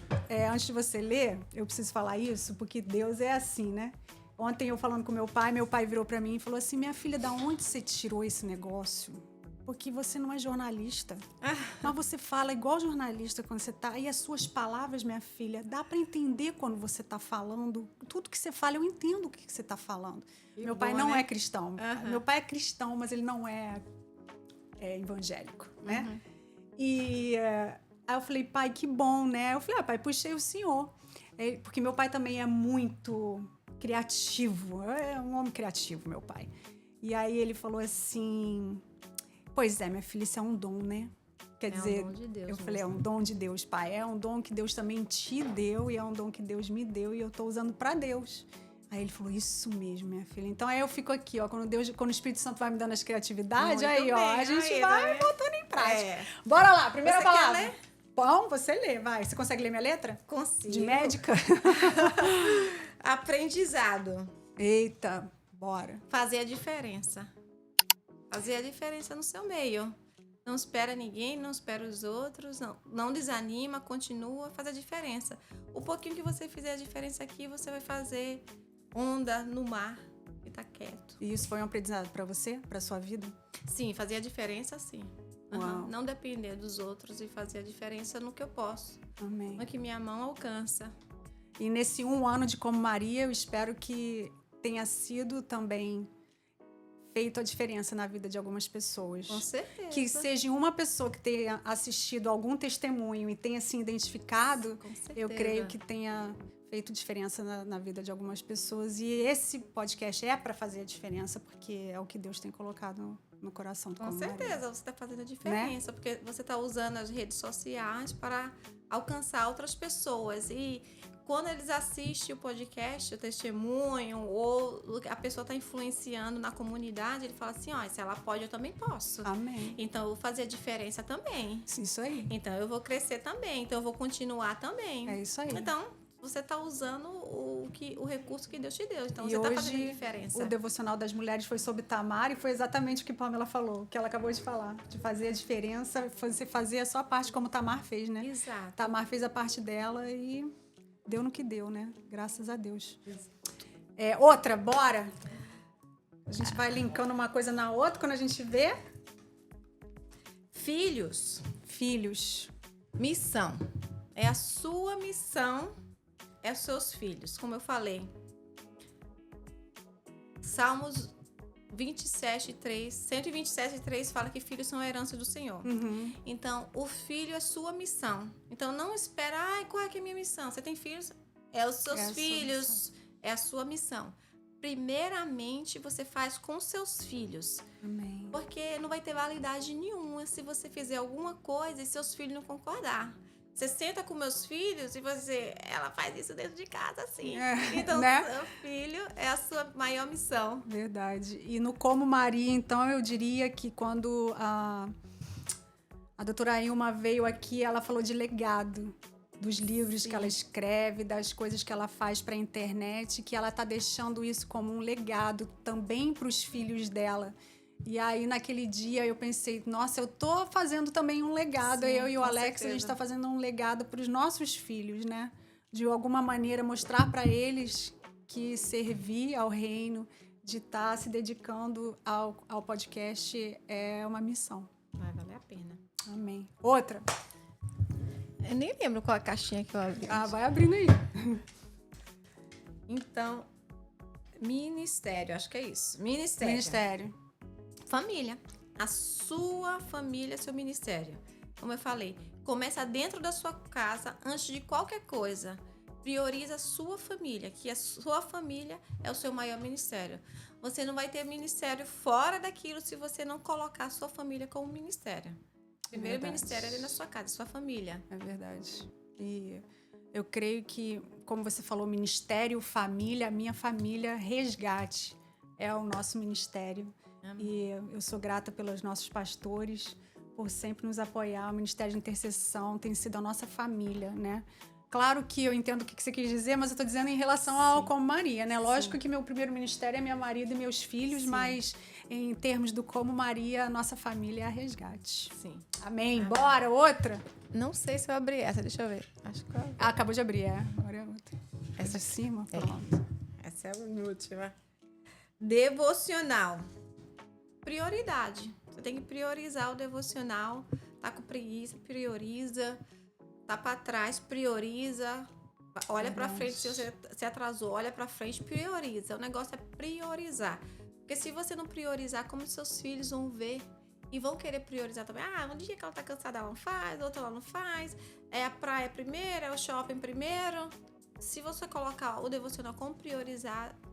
Speaker 1: antes de você ler, eu preciso falar isso, porque Deus é assim, né? Ontem eu falando com meu pai virou pra mim e falou assim, minha filha, da onde você tirou esse negócio? Porque você não é jornalista. Mas você fala igual jornalista quando você tá... E as suas palavras, minha filha, dá para entender quando você tá falando. Tudo que você fala, eu entendo o que você tá falando. Meu pai não é cristão. Meu pai é cristão, mas ele não é evangélico, né? E aí eu falei, pai, que bom, né? Eu falei, pai, puxei o senhor. Porque meu pai também é muito criativo. É um homem criativo, meu pai. E aí ele falou assim... Pois é, minha filha, isso é um dom, né? Quer dizer,
Speaker 2: um dom de Deus,
Speaker 1: eu falei, é um dom de Deus, pai. É um dom que Deus também te deu e é um dom que Deus me deu e eu tô usando pra Deus. Aí ele falou, isso mesmo, minha filha. Então aí eu fico aqui, ó, quando o Espírito Santo vai me dando as criatividades, aí, ó, a gente vai botando em prática. Bora lá, primeira palavra.
Speaker 2: Quer ler?
Speaker 1: Bom, você lê, vai. Você consegue ler minha letra?
Speaker 2: Consigo.
Speaker 1: De médica?
Speaker 2: Aprendizado.
Speaker 1: Eita, bora.
Speaker 2: Fazer a diferença. Fazer a diferença no seu meio. Não espera ninguém, não espera os outros, não desanima, continua, faz a diferença. O pouquinho que você fizer a diferença aqui, você vai fazer onda no mar e tá quieto.
Speaker 1: E isso foi um aprendizado pra você, pra sua vida?
Speaker 2: Sim, fazer a diferença, sim. Não depender dos outros e fazer a diferença no que eu posso.
Speaker 1: Amém.
Speaker 2: No que minha mão alcança.
Speaker 1: E nesse 1 ano de Como Maria, eu espero que tenha sido também feito a diferença na vida de algumas pessoas.
Speaker 2: Com certeza.
Speaker 1: Que seja uma pessoa que tenha assistido algum testemunho e tenha se identificado,
Speaker 2: Com certeza.
Speaker 1: eu creio que tenha feito diferença na vida de algumas pessoas. E esse podcast é para fazer a diferença, porque é o que Deus tem colocado no coração do Como Maria.
Speaker 2: Com certeza, você está fazendo a diferença, né? Porque você está usando as redes sociais para alcançar outras pessoas. E quando eles assistem o podcast, o testemunho, ou a pessoa está influenciando na comunidade, ele fala assim, ó, se ela pode, eu também posso.
Speaker 1: Amém.
Speaker 2: Então, eu vou fazer a diferença também.
Speaker 1: Isso aí.
Speaker 2: Então, eu vou crescer também. Então, eu vou continuar também.
Speaker 1: É isso aí.
Speaker 2: Então, você está usando o recurso que Deus te deu. Então,
Speaker 1: e
Speaker 2: você está
Speaker 1: hoje,
Speaker 2: fazendo a diferença.
Speaker 1: O devocional das mulheres foi sobre Tamar e foi exatamente o que Pamela falou, que ela acabou de falar. De fazer a diferença, você fazer a sua parte como Tamar fez, né?
Speaker 2: Exato.
Speaker 1: Tamar fez a parte dela e deu no que deu, né? Graças a Deus. Outra, bora? A gente vai linkando uma coisa na outra quando a gente vê.
Speaker 2: Filhos. Missão. É a sua missão, é os seus filhos. Como eu falei. Salmos 27:3, 127:3 fala que filhos são a herança do Senhor. Então, o filho é sua missão. Então, não espera, qual é que é a minha missão? Você tem filhos? É os seus filhos, é a sua missão. Primeiramente, você faz com seus filhos.
Speaker 1: Amém.
Speaker 2: Porque não vai ter validade nenhuma se você fizer alguma coisa e seus filhos não concordar. Você senta com meus filhos e ela faz isso dentro de casa, assim. Então,
Speaker 1: né?
Speaker 2: Seu filho é a sua maior missão.
Speaker 1: Verdade. E no Como Maria, então, eu diria que quando a doutora Ilma veio aqui, ela falou de legado. dos livros que ela escreve, das coisas que ela faz para a internet, que ela está deixando isso como um legado também para os filhos dela. E aí, naquele dia, eu pensei, nossa, eu tô fazendo também um legado.
Speaker 2: Sim,
Speaker 1: Eu e o
Speaker 2: com
Speaker 1: Alex,
Speaker 2: certeza.
Speaker 1: a gente está fazendo um legado para os nossos filhos, né? De alguma maneira, mostrar para eles que servir ao reino, de estar se dedicando ao podcast é uma missão.
Speaker 2: Vai valer a pena.
Speaker 1: Amém. Outra.
Speaker 2: Eu nem lembro qual a caixinha que eu abri.
Speaker 1: Ah, vai abrindo aí.
Speaker 2: Então, ministério, acho que é isso. Ministério. Família. A sua família é seu ministério. Como eu falei, começa dentro da sua casa, antes de qualquer coisa. Prioriza a sua família, que a sua família é o seu maior ministério. Você não vai ter ministério fora daquilo se você não colocar a sua família como ministério. Primeiro ministério é dentro da sua casa, sua família.
Speaker 1: É verdade. E eu creio que, como você falou, ministério, família, minha família, resgate é o nosso ministério. Amém. E eu sou grata pelos nossos pastores, por sempre nos apoiar. O Ministério de Intercessão tem sido a nossa família, né? Claro que eu entendo o que você quis dizer, mas eu estou dizendo em relação ao Como Maria, né? Lógico que meu primeiro ministério é meu marido e meus filhos, mas em termos do Como Maria, a nossa família é a resgate.
Speaker 2: Sim.
Speaker 1: Amém. Bora, outra?
Speaker 2: Não sei se eu abri essa, deixa eu ver. Acho que eu...
Speaker 1: acabou de abrir, Agora é outra. Essa de cima? Pronto.
Speaker 2: Essa é a última. Devocional. Prioridade. Você tem que priorizar o devocional. Tá com preguiça, prioriza. Tá para trás, prioriza. Olha para frente, se você se atrasou, olha para frente, prioriza. O negócio é priorizar. Porque se você não priorizar, como seus filhos vão ver e vão querer priorizar também. Um dia que ela tá cansada, ela não faz, outra ela não faz. É a praia primeiro, é o shopping primeiro. Se você colocar o devocional como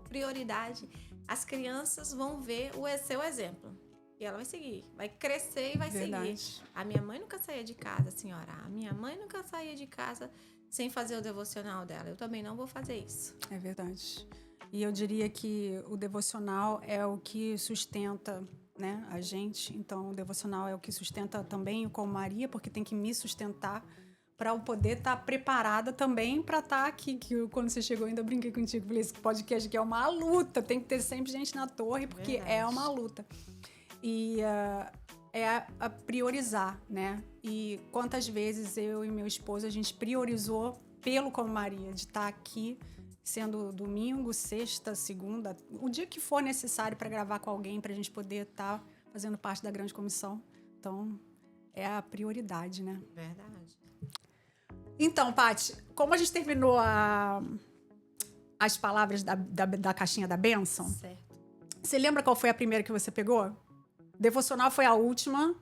Speaker 2: prioridade, as crianças vão ver o seu exemplo. E ela vai seguir, vai crescer e vai seguir. A minha mãe nunca saía de casa, senhora. A minha mãe nunca saía de casa sem fazer o devocional dela. Eu também não vou fazer isso.
Speaker 1: É verdade. E eu diria que o devocional é o que sustenta, né, a gente. Então, o devocional é o que sustenta também o Como Maria, porque tem que me sustentar para eu poder estar preparada também para estar aqui. Que eu, quando você chegou, ainda brinquei contigo. Falei, esse podcast aqui é uma luta. Tem que ter sempre gente na torre, porque é uma luta. E é a priorizar, né? E quantas vezes eu e meu esposo, a gente priorizou pelo Como Maria, de estar aqui, sendo domingo, sexta, segunda, o dia que for necessário para gravar com alguém, para a gente poder estar fazendo parte da grande comissão. Então, é a prioridade, né?
Speaker 2: Verdade.
Speaker 1: Então, Paty, como a gente terminou as palavras da caixinha da bênção,
Speaker 2: certo.
Speaker 1: Você lembra qual foi a primeira que você pegou? Devocional foi a última.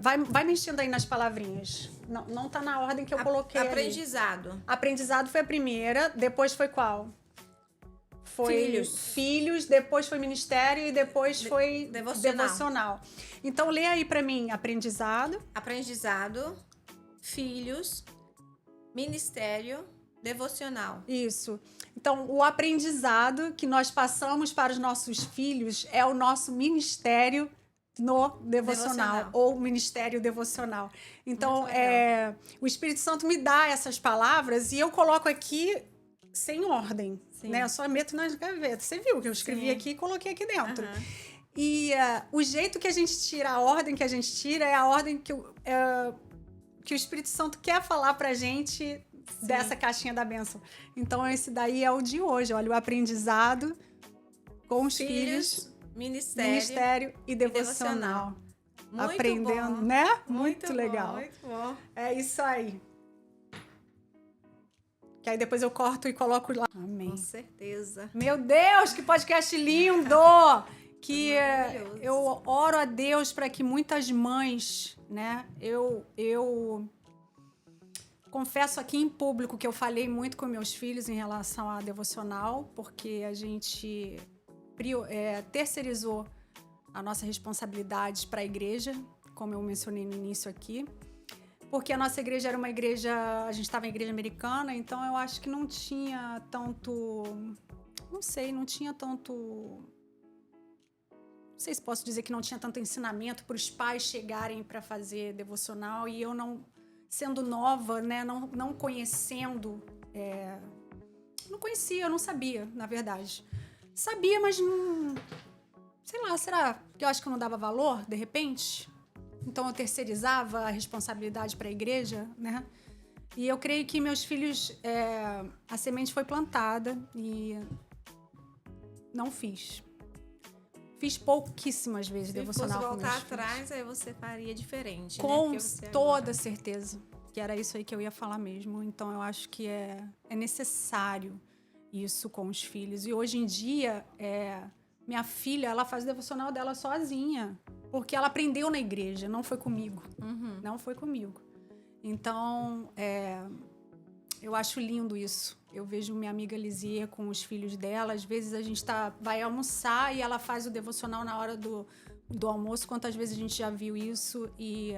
Speaker 1: Vai mexendo aí nas palavrinhas. Não tá na ordem que eu coloquei.
Speaker 2: Aprendizado.
Speaker 1: Ali. Aprendizado foi a primeira. Depois foi qual? Foi filhos, depois foi ministério e depois foi devocional. Então, lê aí pra mim. Aprendizado,
Speaker 2: filhos, ministério, devocional.
Speaker 1: Isso. Então, o aprendizado que nós passamos para os nossos filhos é o nosso ministério no devocional. Ou ministério devocional. Então, o Espírito Santo me dá essas palavras e eu coloco aqui sem ordem, né? Eu só meto nas gavetas. Você viu que eu escrevi aqui e coloquei aqui dentro. E o jeito que a gente tira, a ordem que a gente tira é a ordem que o Espírito Santo quer falar pra gente dessa caixinha da bênção. Então, esse daí é o de hoje. Olha, o aprendizado com os filhos, ministério e devocional. Muito aprendendo, bom. Né? Muito legal.
Speaker 2: Bom, muito bom.
Speaker 1: É isso aí. Que aí depois eu corto e coloco lá. Amém.
Speaker 2: Com certeza.
Speaker 1: Meu Deus, que podcast lindo! Que eu oro a Deus para que muitas mães, né? Eu confesso aqui em público que eu falei muito com meus filhos em relação à devocional, porque a gente terceirizou a nossa responsabilidade para a igreja, como eu mencionei no início aqui, porque a nossa igreja era uma igreja, a gente estava em igreja americana, então eu acho que não tinha tanto, não sei se posso dizer que não tinha tanto ensinamento para os pais chegarem para fazer devocional, e eu sendo nova, né? Não conhecendo. Não conhecia, eu não sabia, na verdade. Sabia, mas não... Sei lá, será que eu acho que eu não dava valor, de repente? Então eu terceirizava a responsabilidade para a igreja, né? E eu creio que meus filhos... a semente foi plantada e não fiz. Fiz pouquíssimas vezes devocional com meus filhos.
Speaker 2: Se fosse voltar atrás, aí você faria diferente,
Speaker 1: com
Speaker 2: né?
Speaker 1: toda certeza. Que era isso aí que eu ia falar mesmo. Então, eu acho que é necessário isso com os filhos. E hoje em dia, minha filha, ela faz o devocional dela sozinha. Porque ela aprendeu na igreja, não foi comigo.
Speaker 2: Uhum.
Speaker 1: Não foi comigo. Então, eu acho lindo isso. Eu vejo minha amiga Lizia com os filhos dela. Às vezes a gente vai almoçar e ela faz o devocional na hora do almoço. Quantas vezes a gente já viu isso? E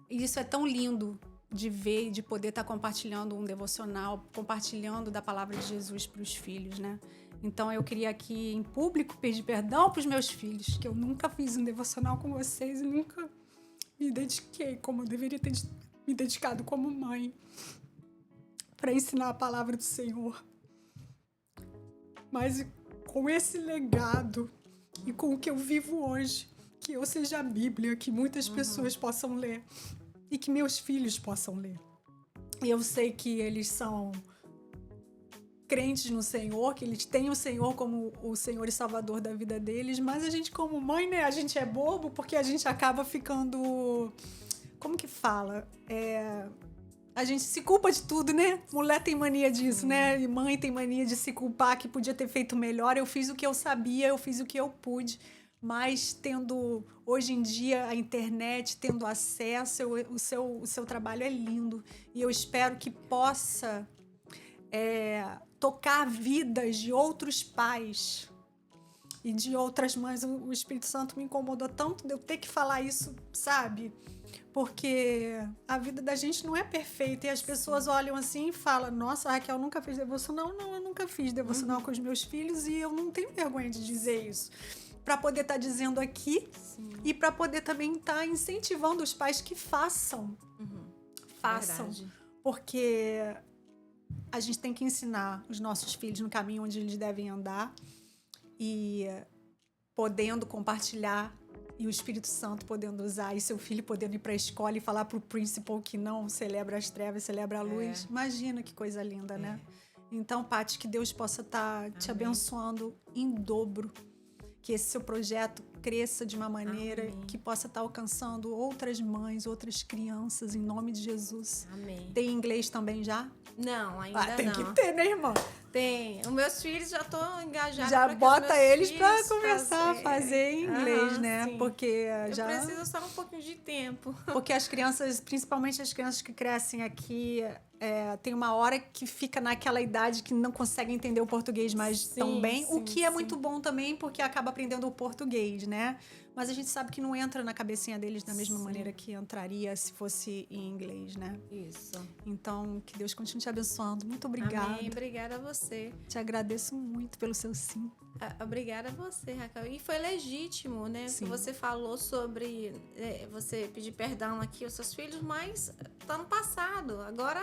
Speaker 1: isso é tão lindo de ver e de poder estar compartilhando um devocional, compartilhando da palavra de Jesus para os filhos, né? Então eu queria aqui em público pedir perdão para os meus filhos, que eu nunca fiz um devocional com vocês e nunca me dediquei como eu deveria ter me dedicado como mãe para ensinar a palavra do Senhor. Mas com esse legado e com o que eu vivo hoje, que eu seja a Bíblia, que muitas pessoas possam ler e que meus filhos possam ler. E eu sei que eles são crentes no Senhor, que eles têm o Senhor como o Senhor e Salvador da vida deles, mas a gente como mãe, né, a gente é bobo porque a gente acaba ficando... Como que fala? A gente se culpa de tudo, né? Mulher tem mania disso, né? E mãe tem mania de se culpar, que podia ter feito melhor. Eu fiz o que eu sabia, eu fiz o que eu pude. Mas tendo, hoje em dia, a internet, tendo acesso, o seu trabalho é lindo. E eu espero que possa tocar vidas de outros pais e de outras mães. O Espírito Santo me incomodou tanto de eu ter que falar isso, sabe? Porque a vida da gente não é perfeita e as pessoas olham assim e falam: nossa, a Raquel nunca fez devocional. Não, eu nunca fiz devocional com os meus filhos e eu não tenho vergonha de dizer isso. Para poder estar dizendo aqui. Sim. E para poder também estar incentivando os pais que façam. Façam. Verdade. Porque a gente tem que ensinar os nossos filhos no caminho onde eles devem andar e podendo compartilhar. E o Espírito Santo podendo usar, e seu filho podendo ir para a escola e falar para o principal que não celebra as trevas, celebra a luz. Imagina que coisa linda, né? Então, Paty, que Deus possa estar te abençoando em dobro. Que esse seu projeto cresça de uma maneira que possa estar alcançando outras mães, outras crianças, em nome de Jesus.
Speaker 2: Amém.
Speaker 1: Tem inglês também já?
Speaker 2: Não, ainda não.
Speaker 1: Tem que ter, né, irmã?
Speaker 2: Tem. Os meus filhos já estão engajados.
Speaker 1: Já bota eles para começar a fazer em inglês, né? Sim. Porque
Speaker 2: eu preciso só um pouquinho de tempo.
Speaker 1: Porque as crianças, principalmente as crianças que crescem aqui, tem uma hora que fica naquela idade que não consegue entender o português mais tão bem. O que é muito bom também, porque acaba aprendendo o português, né? Mas a gente sabe que não entra na cabecinha deles da mesma maneira que entraria se fosse em inglês, né?
Speaker 2: Isso.
Speaker 1: Então, que Deus continue te abençoando. Muito obrigada.
Speaker 2: Amém. Obrigada a você.
Speaker 1: Te agradeço muito pelo seu sim.
Speaker 2: Obrigada a você, Raquel. E foi legítimo, né? Sim. Você falou sobre você pedir perdão aqui aos seus filhos, mas tá no passado. Agora...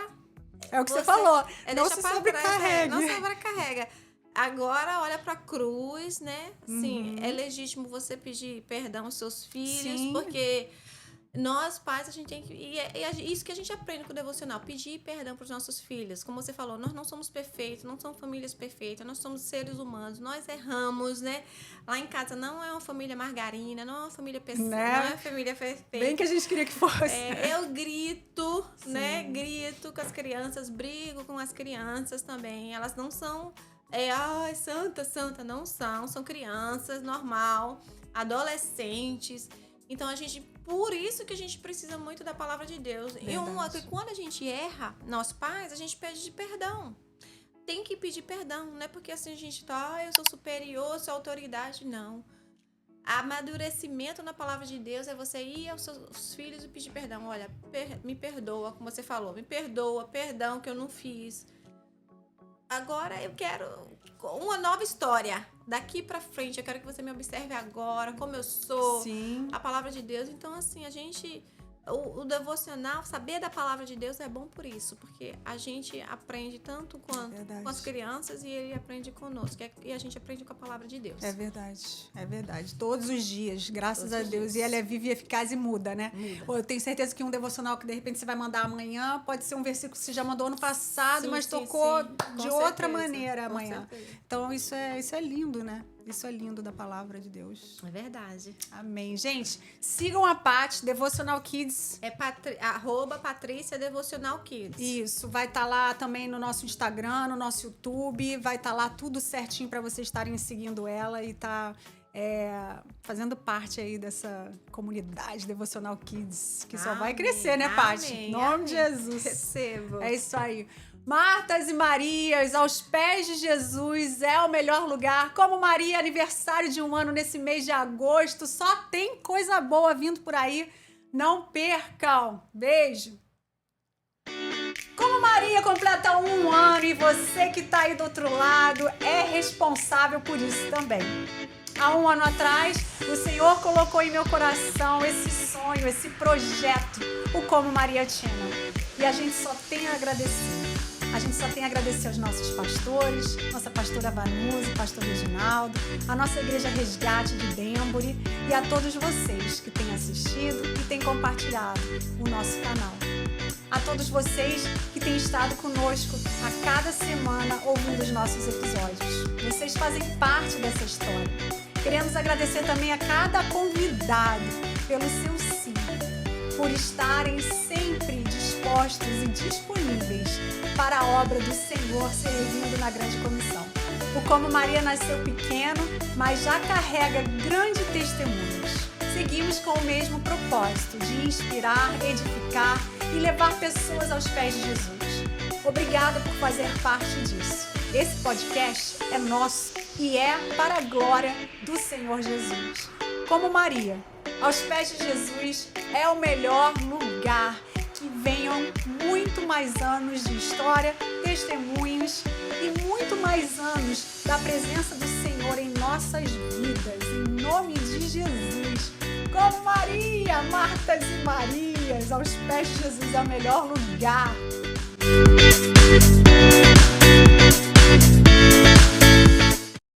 Speaker 1: É o que você falou.
Speaker 2: Não se sobrecarregue. Não se sobrecarrega. Agora olha pra cruz, né? Sim, é legítimo você pedir perdão aos seus filhos, porque nós, pais, a gente tem que... E é isso que a gente aprende com o devocional, pedir perdão pros nossos filhos. Como você falou, nós não somos perfeitos, não somos famílias perfeitas, nós somos seres humanos, nós erramos, né? Lá em casa não é uma família margarina, não é uma família perfeita, não é uma família perfeita.
Speaker 1: Bem que a gente queria que fosse.
Speaker 2: Eu grito, né? Grito com as crianças, brigo com as crianças também. Elas não são... santa, não são crianças, normal, adolescentes. Então, por isso que a gente precisa muito da palavra de Deus. E quando a gente erra, nós pais, a gente pede perdão. Tem que pedir perdão, não é porque assim a gente tá, eu sou superior, sou autoridade, não. Amadurecimento na palavra de Deus é você ir aos seus filhos e pedir perdão. Olha, me perdoa, como você falou, me perdoa, perdão que eu não fiz. Agora eu quero uma nova história. Daqui pra frente, eu quero que você me observe agora, como eu sou.
Speaker 1: Sim.
Speaker 2: A palavra de Deus. Então, assim, a gente O devocional, saber da palavra de Deus é bom por isso, porque a gente aprende tanto com as crianças e ele aprende conosco, e a gente aprende com a palavra de Deus.
Speaker 1: É verdade. Todos os dias, graças a Deus. E ela é viva e eficaz e muda, né? Muda. Eu tenho certeza que um devocional que de repente você vai mandar amanhã pode ser um versículo que você já mandou ano passado, mas tocou de outra maneira amanhã. Então isso é lindo, né? Isso é lindo da palavra de Deus.
Speaker 2: É verdade.
Speaker 1: Amém. Gente, sigam a Paty, Devotional Kids.
Speaker 2: É @Patrícia Devotional Kids.
Speaker 1: Isso, vai estar lá também no nosso Instagram, no nosso YouTube. Vai estar lá tudo certinho para vocês estarem seguindo ela e fazendo parte aí dessa comunidade Devotional Kids, que só vai crescer, né, Paty? Em nome de Jesus.
Speaker 2: Recebo.
Speaker 1: É isso aí. Martas e Marias, aos pés de Jesus é o melhor lugar. Como Maria, aniversário de 1 ano nesse mês de agosto. Só tem coisa boa vindo por aí. Não percam. Beijo. Como Maria completa 1 ano e você que está aí do outro lado é responsável por isso também. Há 1 ano atrás, o Senhor colocou em meu coração esse sonho, esse projeto, o Como Maria Tina. E a gente só tem a agradecer. A gente só tem a agradecer aos nossos pastores, nossa pastora Vanusa, pastor Reginaldo, a nossa igreja Resgate de Denbury e a todos vocês que têm assistido e têm compartilhado o nosso canal. A todos vocês que têm estado conosco a cada semana ouvindo os nossos episódios. Vocês fazem parte dessa história. Queremos agradecer também a cada convidado pelo seu sim, por estarem sempre dispostos e disponíveis para a obra do Senhor servindo na grande comissão. O Como Maria nasceu pequeno, mas já carrega grandes testemunhos. Seguimos com o mesmo propósito de inspirar, edificar e levar pessoas aos pés de Jesus. Obrigada por fazer parte disso. Esse podcast é nosso e é para a glória do Senhor Jesus. Como Maria, aos pés de Jesus é o melhor lugar. Que venham muito mais anos de história, testemunhos e muito mais anos da presença do Senhor em nossas vidas. Em nome de Jesus. Como Maria, Martas e Marias, aos pés de Jesus é o melhor lugar.